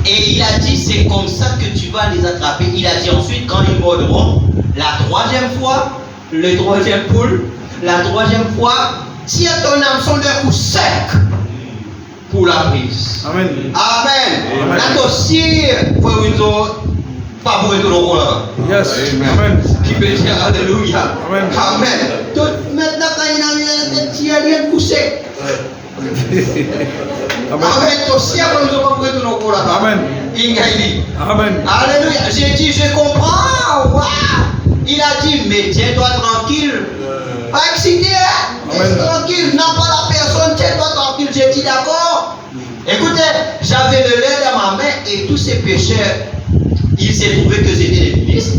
Et il a dit, c'est comme ça que tu vas les attraper. Il a dit ensuite, quand ils mordront, la troisième fois, le troisième poule, la troisième fois, tiens ton hameçon d'un coup sec pour la prise. Amen. Amen. La aussi, pas pour tout le monde là. Yes. Amen. Qui peut dire Alléluia. Amen. Amen. Donc maintenant, quand il a mis un petit alien coup sec. Amen. Aussi, après, nous avons pris tout le monde là. Amen. Amen. Alléluia. J'ai dit, je comprends. Wow. Il a dit, mais tiens-toi tranquille. Pas excité, reste tranquille. Non, pas la personne, tiens-toi tranquille, j'ai dit d'accord. Écoutez, j'avais le lait dans ma main et tous ces pécheurs, il s'est trouvé que c'était des ministres.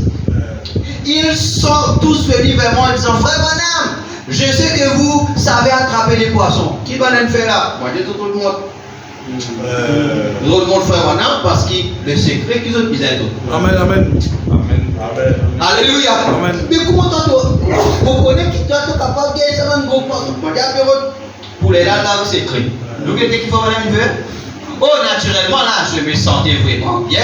Ils sont tous venus vers moi en disant, frère Branham, je sais que vous savez attraper les poissons. Qui va le faire là? Moi, je dis tout le monde. L'autre monde frère Branham parce que le secret qu'ils ont besoin d'autres. Amen, amen. Amen. Alléluia. Amen. Mais comment vous connaissez qui doit être capable de gagner ça dans gros poisson? Pour les là, c'est écrit. Vous voyez qu'il faut Branham faire? Oh, naturellement, là, je me sentais vraiment bien.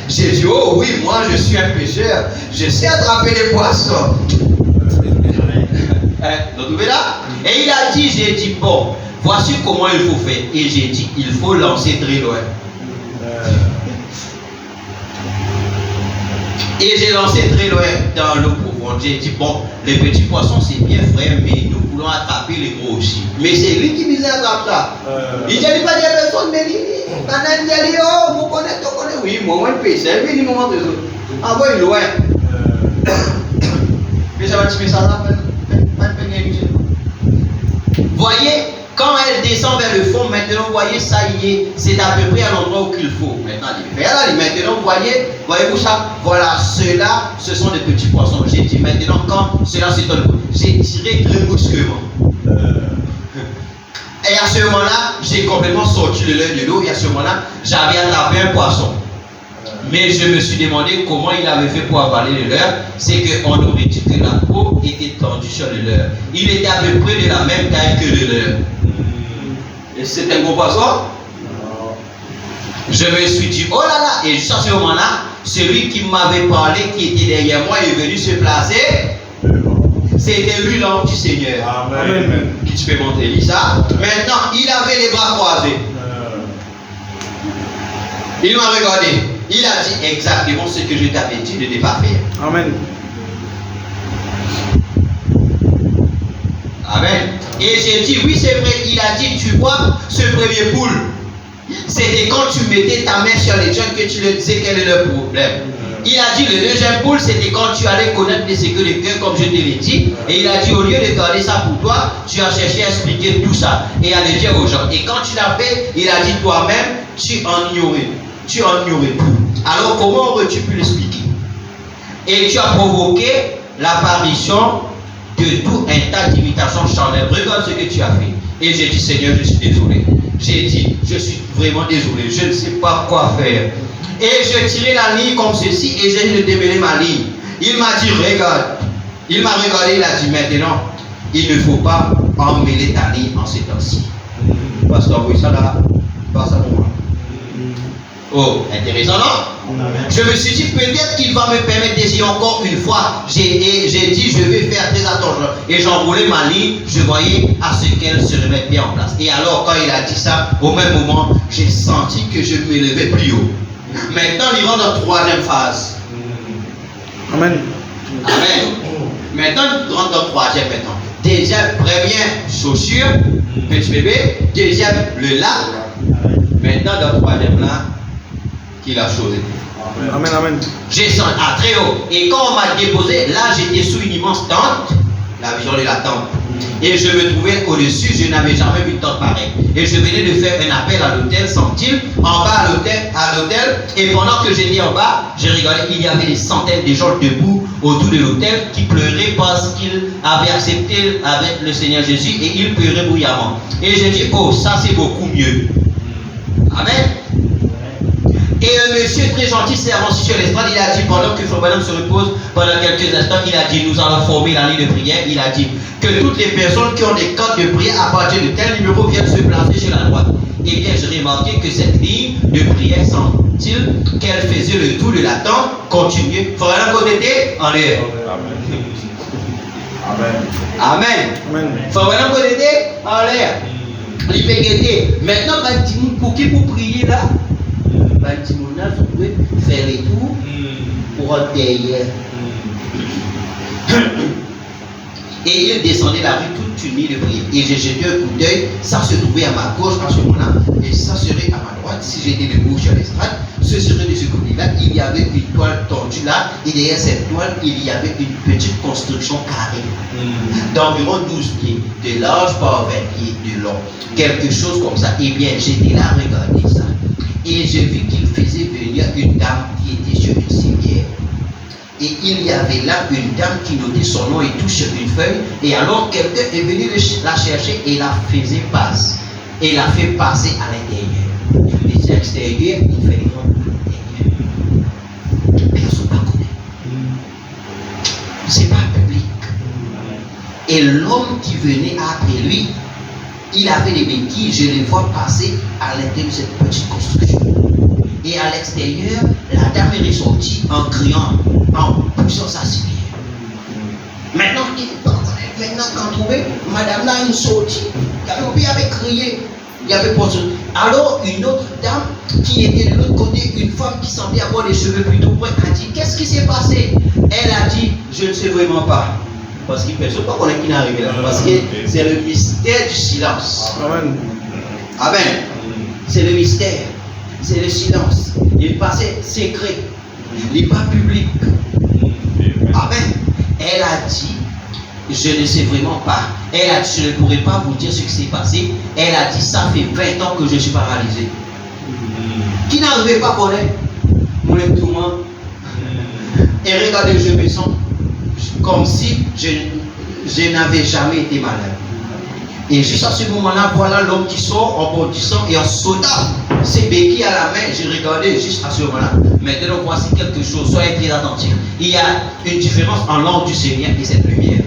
J'ai dit, oh oui, moi, je suis un pêcheur. Je sais attraper les poissons. Vous trouvez là? Et il a dit, j'ai dit, bon, voici comment il faut faire. Et j'ai dit, il faut lancer très loin. Et j'ai lancé très loin dans l'eau profonde. J'ai dit, bon, les petits poissons, c'est bien frère, mais nous voulons attraper les gros aussi. Mais c'est lui qui nous attrape ça. Il ne dit pas des personnes, mais il dit, oh, vous connaissez, tu connais. Oui, moi, je paye. C'est lui qui me montre les autres. Envoie loin. Mais ça va te ça là. Voyez, quand elle descend vers le fond, maintenant, voyez, ça y est, c'est à peu près à l'endroit où il faut. Maintenant, voyez-vous ça? Voilà, ceux-là, ce sont des petits poissons. J'ai dit, maintenant, quand cela s'étonne, j'ai tiré très brusquement. Et à ce moment-là, j'ai complètement sorti le lait de l'eau, et à ce moment-là, j'avais attrapé un poisson. Mais je me suis demandé comment il avait fait pour avaler le leurre. C'est qu'on aurait dit que la peau était tendue sur le leurre. Il était à peu près de la même taille que le leurre. Et c'est un gros poisson? Je me suis dit, oh là là, et juste à ce moment-là, celui qui m'avait parlé, qui était derrière moi, est venu se placer. C'était lui l'ange du Seigneur. Amen. Qui tu peux montrer lui ça? Maintenant, il avait les bras croisés. Il m'a regardé. Il a dit exactement ce que je t'avais dit de ne pas faire. Amen. Amen. Et j'ai dit, oui, c'est vrai. Il a dit, tu vois, ce premier poule, c'était quand tu mettais ta main sur les jeunes que tu leur disais quel est le problème. Il a dit, le deuxième poule, c'était quand tu allais connaître les secrets de cœur, comme je te l'ai dit. Et il a dit, au lieu de garder ça pour toi, tu as cherché à expliquer tout ça et à le dire aux gens. Et quand tu l'as fait, il a dit, toi-même, tu en ignorais. Tu en ignorais tout. Alors, comment aurais-tu pu l'expliquer? Et tu as provoqué l'apparition de tout un tas d'imitations charnelles. Regarde ce que tu as fait. Et j'ai dit, Seigneur, je suis désolé. J'ai dit, je suis vraiment désolé. Je ne sais pas quoi faire. Et je tirais la ligne comme ceci et j'ai démêlé ma ligne. Il m'a dit, regarde. Il m'a regardé, il a dit, maintenant, il ne faut pas emmêler ta ligne en ces temps-ci. Parce que oui, ça là, pas ça pour moi. Oh, intéressant, non? Je me suis dit, peut-être qu'il va me permettre d'essayer encore une fois. J'ai dit, je vais faire très attention. Et j'enroulais ma ligne, je voyais à ce qu'elle se remette bien en place. Et alors, quand il a dit ça, au même moment, j'ai senti que je me levais plus haut. Maintenant, il rentre dans la troisième phase. Amen. Amen. Maintenant, il rentre dans la troisième maintenant. Deuxième, première chaussure, petit bébé. Deuxième, le lac. Maintenant, dans la troisième là, qu'il a choisi. Amen, amen. J'ai senti très haut. Et quand on m'a déposé, là j'étais sous une immense tente, la vision de la tente. Et je me trouvais au-dessus, je n'avais jamais vu une tente pareille. Et je venais de faire un appel à l'hôtel Saint-Île, en bas à l'hôtel. Et pendant que j'étais en bas, j'ai regardé, il y avait des centaines de gens debout autour de l'hôtel qui pleuraient parce qu'ils avaient accepté avec le Seigneur Jésus et ils pleuraient bruyamment. Et j'ai dit, oh, ça c'est beaucoup mieux. Amen. Et un monsieur très gentil s'est avancé sur l'estrade, il a dit, pendant que Frère Branham se repose, pendant quelques instants, il a dit, nous allons former la ligne de prière. Il a dit que toutes les personnes qui ont des cartes de prière à partir de tel numéro viennent se placer sur la droite. Et bien, j'ai remarqué que cette ligne de prière, semble-t-il, qu'elle faisait le tour de la tente, continuait. Frère Branham côté en l'air. Amen. Amen. Amen. Frère Branham côté en l'air. Il peut guetter. Maintenant, pour qui vous priez là? Vous pouvez faire les tours pour derrière. Et il descendait la rue toute uni de prière. Et j'ai jeté un coup d'œil, ça se trouvait à ma gauche à ce moment-là, et ça serait à ma droite. Si j'étais debout sur l'estrade, ce serait de ce côté-là. Il y avait une toile tendue là, et derrière cette toile, il y avait une petite construction carrée, d'environ 12 pieds de large par 20 pieds de long. Quelque chose comme ça. Eh bien, j'étais là à regarder ça. Et j'ai vu qu'il faisait venir une dame qui était sur une civière. Et il y avait là une dame qui notait son nom et tout sur une feuille. Et alors quelqu'un est venu la chercher et la faisait passer. Et la fait passer à l'intérieur. Et c'est à l'extérieur, il fait les grands l'intérieur. Personne ne connaît. C'est pas public. Et l'homme qui venait après lui, il avait des béquilles, je les vois passer à l'intérieur de cette petite construction. Et à l'extérieur, la dame est ressortie en criant, en poussant sa civière. Maintenant, quand on trouvait, madame là, une sortie, il avait crié, il avait posé. Alors, une autre dame qui était de l'autre côté, une femme qui semblait avoir les cheveux plutôt bruns, a dit, qu'est-ce qui s'est passé? Elle a dit, je ne sais vraiment pas. Parce qu'il ne peut pas connaître qui est arrivé là. Parce que c'est le mystère du silence. Amen. Amen. C'est le mystère. C'est le silence. Il passait secret. Il n'est pas public. Amen. Elle a dit, je ne sais vraiment pas. Elle a dit, je ne pourrais pas vous dire ce qui s'est passé. Elle a dit, ça fait 20 ans que je suis paralysé. Qui n'arrivait pas à connaître mon étourment. Et regardez, je me sens comme si je n'avais jamais été malade. Et juste à ce moment-là, voilà l'homme qui sort en bondissant et en sautant ses béquilles à la main. J'ai regardé juste à ce moment-là. Maintenant, voici quelque chose. Soyez très attentifs. Il y a une différence en l'ordre du Seigneur et cette lumière.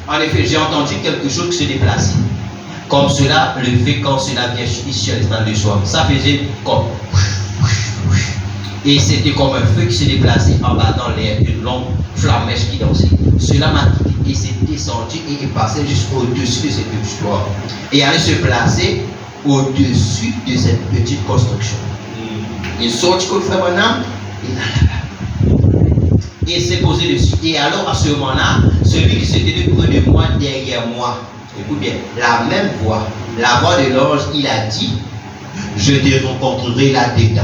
En effet, j'ai entendu quelque chose qui se déplaçait. Comme cela, le fait quand cela vient sur l'estrade du soir. Ça faisait comme... Et c'était comme un feu qui se déplaçait en bas dans l'air, une longue flammèche qui dansait. Cela m'a quitté et s'est descendu et est passé jusqu'au-dessus de cette petite toile. Et allait se placer au-dessus de cette petite construction. Il sortit comme frère Branham, il a là-bas. Et s'est posé dessus. Et alors à ce moment-là, celui qui s'était près de moi, derrière moi, écoute bien, la même voix, la voix de l'ange, il a dit, je te rencontrerai là-dedans.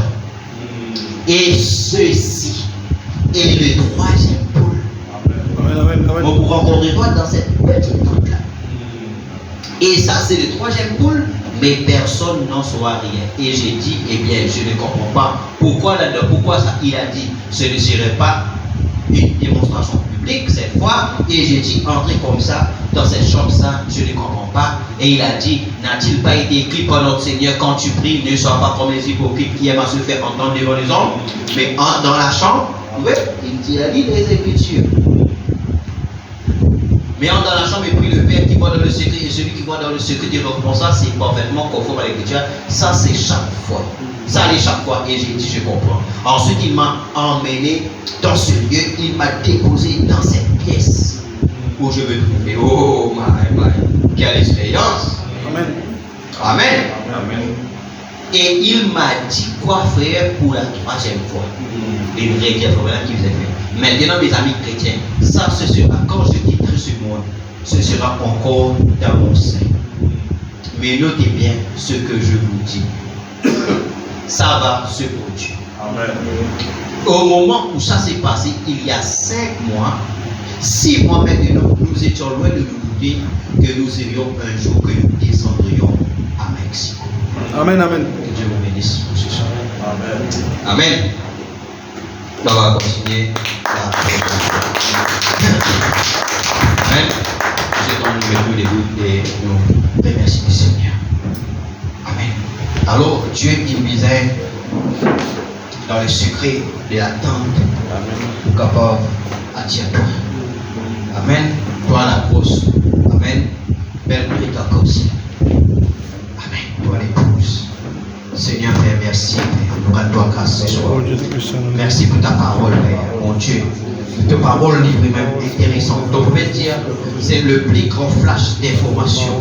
Et ceci est le troisième pôle. Vous vous rencontrez pas dans cette petite porte-là. Et ça, c'est le troisième pôle, mais personne n'en saura rien. Et j'ai dit, eh bien, je ne comprends pas. Pourquoi là-dedans? Pourquoi ça? Il a dit, ce ne serait pas une démonstration publique cette fois. Et j'ai dit, entrez comme ça, dans cette chambre-là, je ne comprends pas. Et il a dit, n'a-t-il pas été écrit par notre Seigneur, quand tu pries, ne sois pas comme les hypocrites qui aiment à se faire entendre devant les hommes, mais dans la chambre, oui, il a dit les Écritures. Mais entre dans la chambre et prie le Père qui voit dans le secret, et celui qui voit dans le secret te récompensa, c'est parfaitement conforme à l'Écriture. Ça, c'est chaque fois. Ça allait chaque fois. Et j'ai dit, je comprends. Ensuite, il m'a emmené dans ce lieu, il m'a déposé dans cette pièce où je me trouvais. Oh my, quelle expérience! Amen. Amen. Amen. Et il m'a dit quoi faire pour la troisième fois. Les vrais qui vous avez fait. Maintenant, mes amis chrétiens, ça ce sera, quand je quitterai ce monde, ce sera encore dans mon sein. Mais notez bien ce que je vous dis. Ça va se produire. Amen. Au moment où ça s'est passé, il y a 5 mois, 6 mois maintenant, nous étions loin de nous douter que nous irions un jour, que nous descendrions à Mexico. Amen, amen. Que Dieu vous bénisse pour ce soir. Amen. Amen. On va continuer la prière. Amen. C'est un numéro de vous et nous remercions le Seigneur. Amen. Alors, Dieu il misait dans le secret de la tente capable à dire toi. Amen. Toi la grosse. Amen. Belle mérite comme ça. Amen. Toi l'épouse. Seigneur Père, merci. Nous rendons grâce ce soir. Merci pour ta parole, Père, mon Dieu. Ta parole libre et même intéressante. Tu pouvais dire, c'est le plus grand flash d'information.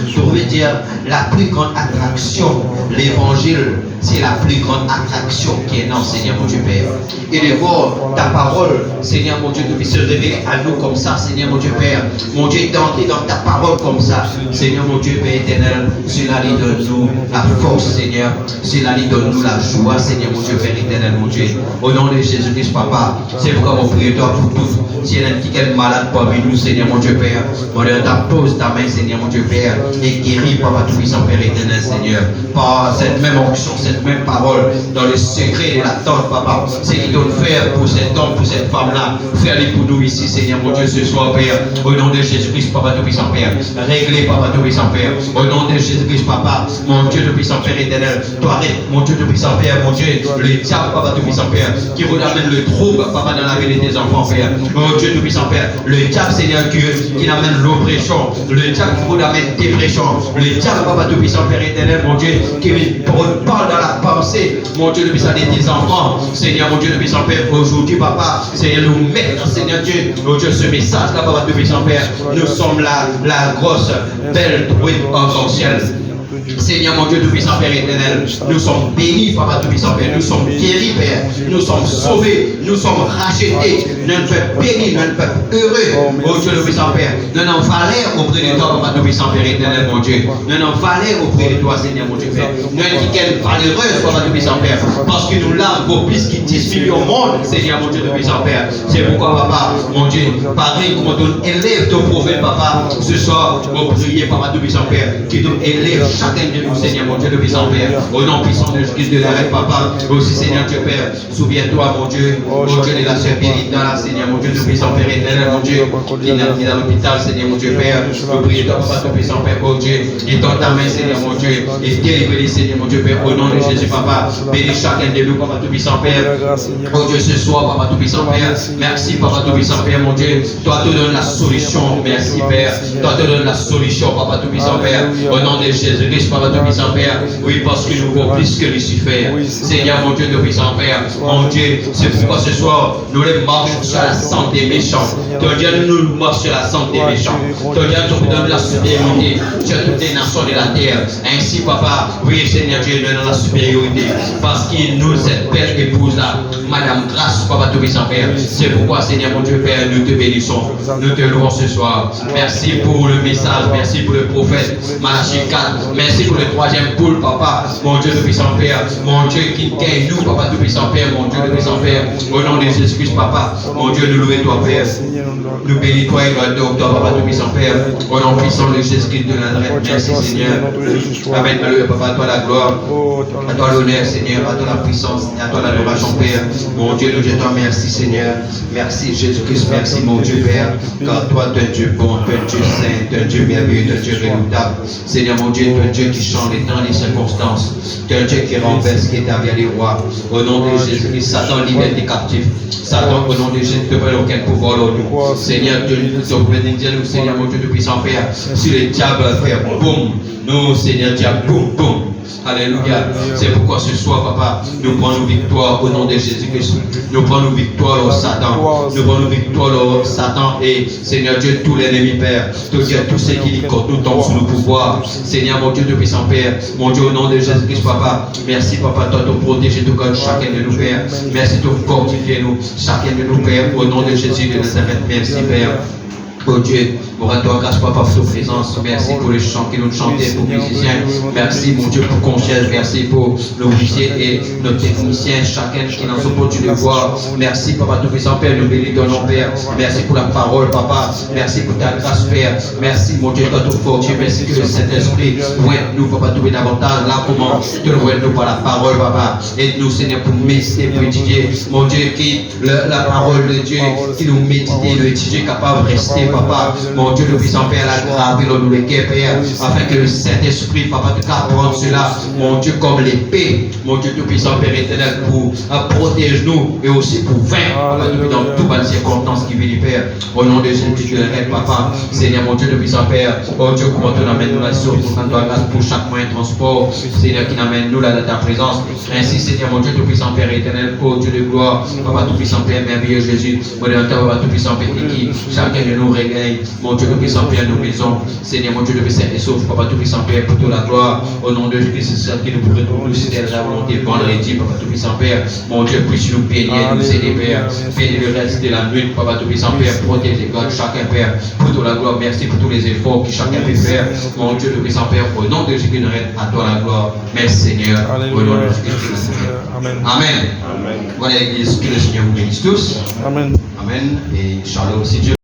Tu pouvais veut dire la plus grande attraction. L'évangile, c'est la plus grande attraction qui est non, Seigneur mon Dieu Père. Et de voir ta parole, Seigneur mon Dieu, de se révéler à nous comme ça, Seigneur mon Dieu Père. Mon Dieu, d'entrer dans ta parole comme ça, Seigneur mon Dieu Père éternel, cela lui donne-nous la force, Seigneur. Cela lui donne-nous la joie, Seigneur mon Dieu Père éternel, mon Dieu. Au nom de Jésus-Christ, Papa, c'est pourquoi mon prière pour tous. Si elle est quelqu'un malade parmi nous, Seigneur mon Dieu Père, mon Dieu, pose ta main, Seigneur mon Dieu Père, et guéris, Papa Tout-Puissant, Père éternel, Seigneur. Par cette même onction, cette même parole, dans le secret de l'attente, Papa, c'est qu'il doit faire pour cet homme, pour cette femme-là. Fais-les pour nous ici, Seigneur mon Dieu, ce soir, Père. Au nom de Jésus-Christ, Papa Tout-Puissant, Père. Réglez, Papa Tout-Puissant, Père. Au nom de Jésus-Christ, Papa, mon Dieu Tout-Puissant, Père éternel. Toi, arrête, mon Dieu Tout-Puissant, Père, mon Dieu, le diable, Papa Tout-Puissant, Père, qui vous amène le trouble, Papa, dans la vie de tes enfants, Père. Mon Dieu Tout-Puissant, Père, le diable, Seigneur Dieu, qui amène l'oppression, le diable qui vous amène dépression, le diable, Papa Tout-Puissant, Père éternel, mon Dieu, qui parle dans la pensée, mon Dieu Tout-Puissant, de tes enfants, Seigneur, mon Dieu Tout-Puissant, Père, aujourd'hui, Papa, Seigneur, nous mettre, Seigneur Dieu, mon Dieu, ce message-là, Papa Tout-Puissant, Père, nous sommes la grosse, belle truite arc-en-ciel. Seigneur mon Dieu Tout-Puissant, Père éternel, nous sommes bénis, Papa Tout-Puissant, Père, nous sommes guéris, Père, nous sommes sauvés, nous sommes rachetés, nous sommes bénis, nous sommes heureux, oh Dieu Tout-Puissant, Père, nous n'en fallait auprès de toi, Papa Tout-Puissant, Père éternel, mon Dieu, nous n'en fallait auprès de toi, Seigneur mon Dieu, Père, nous sommes quelle valeureuse, Papa Tout-Puissant, Père, parce que nous l'avons plus qui 10 millions au monde, Seigneur mon Dieu Tout-Puissant, Père, c'est pourquoi, Papa, mon Dieu, pareil, comment on élève ton prophète, Papa, ce soir, on prie, Papa Tout-Puissant, Père, qui nous élève chacun de nous, Seigneur mon Dieu, de puissant Père, au nom puissant de Jésus de l'arrêt, Papa, aussi Seigneur Dieu Père, souviens-toi, mon Dieu, de la sœur Bélinda, Seigneur mon Dieu, de puissant Père éternel, mon Dieu, qui est dans l'hôpital, Seigneur mon Dieu Père, nous prions toi, Papa, de puissant Père, oh Dieu, et dans ta main, Seigneur mon Dieu, et délivre-les, Seigneur mon Dieu Père, au nom de Jésus, Papa, bénis chacun de nous, Papa, tout puissant Père, oh Dieu, ce soir, Papa, tout puissant Père, merci, Papa, tout puissant Père, mon Dieu, toi, te donnes la solution, merci, Père, toi, te donnes la solution, Papa, tout puissant Père, au nom de Jésus-Christ, Papa, tout puissant Père, oui, parce que nous vaut plus que Lucifer. Seigneur, mon Dieu, de puissant Père, mon Dieu, c'est pourquoi ce soir, nous les marchons sur la santé des méchants. Ton Dieu, nous marchons sur la santé des méchants. Ton Dieu, nous donne la supériorité sur toutes les nations de la terre. Ainsi, Papa, oui, Seigneur Dieu, nous donne la supériorité. Parce qu'il nous est belle épouse là, Madame Grâce, Papa, de puissant Père. C'est pourquoi, Seigneur, mon Dieu, Père, nous te bénissons. Nous te louons ce soir. Merci pour le message. Merci pour le prophète Malachie 4. Merci pour le troisième poule, Papa, mon Dieu de puissant Père, mon Dieu qui gagne nous, Papa de puissant Père, mon Dieu de puissant Père, au nom de Jésus-Christ, Papa, mon Dieu, nous louons toi, Père, nous bénis toi et nous adorons toi, Papa de puissant Père, au nom puissant de Jésus-Christ de Nazareth, merci Seigneur, Amen, alléluia, Papa, à toi la gloire, à toi l'honneur, Seigneur, à toi la puissance, à toi l'adoration, Père, mon Dieu, nous disons merci, Seigneur, merci Jésus-Christ, merci, mon Dieu, Père, car toi, tu es un Dieu bon, tu es un Dieu saint, tu es un Dieu merveilleux, tu es un Dieu redoutable, Seigneur, mon Dieu, tu es un Dieu qui change les temps, les circonstances. Tu es un Dieu qui renverse, qui établit les rois. Au nom de Jésus-Christ, Satan libère tes captifs. Satan, au nom de Jésus, ne peut aucun pouvoir dans nous. Seigneur Dieu, nous bénissons nous, Seigneur mon Dieu, de puissant Père. Si le diable fait boum, nous, Seigneur diable, boum, boum. Alléluia. C'est pourquoi ce soir, Papa, nous prenons nos victoires au nom de Jésus-Christ. Nous prenons nos victoires au Satan. Nous prenons nos victoires au Satan et Seigneur Dieu, tous les ennemis, Père. Tous ceux qui quand nous tombent sous le pouvoir. Seigneur, mon Dieu, de puissant Père. Mon Dieu, au nom de Jésus-Christ, Papa. Merci, Papa, toi, de protéger tout comme chacun de nous, Père. Merci de fortifier nous, chacun de nous, Père. Au nom de Jésus de Nazareth, merci, Père. Oh Dieu, on rend toi grâce, Papa, pour ta présence. Merci pour les chants que nous chantions pour les musiciens. Merci, mon Dieu, pour concierge. Merci pour nos musiciens et nos techniciens, chacun qui n'en sont pas de voir. Merci, Papa, tout puissant Père, nous bénis ton nom, Père. Merci pour la parole, Papa. Merci pour ta grâce, Père. Merci, mon Dieu, toi, tout fortier. Merci que le Saint-Esprit, ouais, nous, Papa, trouver davantage là, comment te louer nous par la parole, Papa. Aide-nous, Seigneur, pour méditer, pour étudier. Mon Dieu, qui la parole de Dieu, qui nous médite, nous étudier, capable de rester. Papa, mon Dieu, le puissant Père, la grave, nous le guet, Père, afin que le Saint-Esprit, Papa, te prendre cela, mon Dieu, comme l'épée, mon Dieu, tout puissant Père éternel, pour protéger nous et aussi pour vaincre, Papa, dans toutes les circonstances qui viennent, Père, au nom de Jésus, Papa, Seigneur, mon Dieu, le puissant Père, oh Dieu, comment tu amènes nous la source, pour toi grâce pour chaque moyen de transport, Seigneur, qui amène nous là dans ta présence, ainsi, Seigneur, mon Dieu, tout puissant Père éternel, oh Dieu de gloire, Papa, tout puissant Père, merveilleux Jésus, mon Dieu, Papa, tout puissant Père, qui chacun de nous réveille, mon Dieu Tout-Puissant, Père, nos maisons. Seigneur, mon Dieu, de saint et sauf, Papa Tout-Puissant, Père, pour toute la gloire, au nom de Jésus, c'est ça qui nous pourrait tout c'était la volonté vendredi, Papa Tout-Puissant, Père. Mon Dieu, puisse nous bénir, nous aider, Père. Bénis le reste de la nuit, Papa Tout-Puissant, Père, protège et garde chacun, Père, pour toute la gloire. Merci pour tous les efforts que chacun peut faire. Mon Dieu, Tout-Puissant, Père, au nom de Jésus, nous reste à toi la gloire. Merci, Seigneur, au nom de Jésus. Amen. Amen. Voilà l'église, que le Seigneur vous bénisse tous. Amen. Amen. Et shalom, si Dieu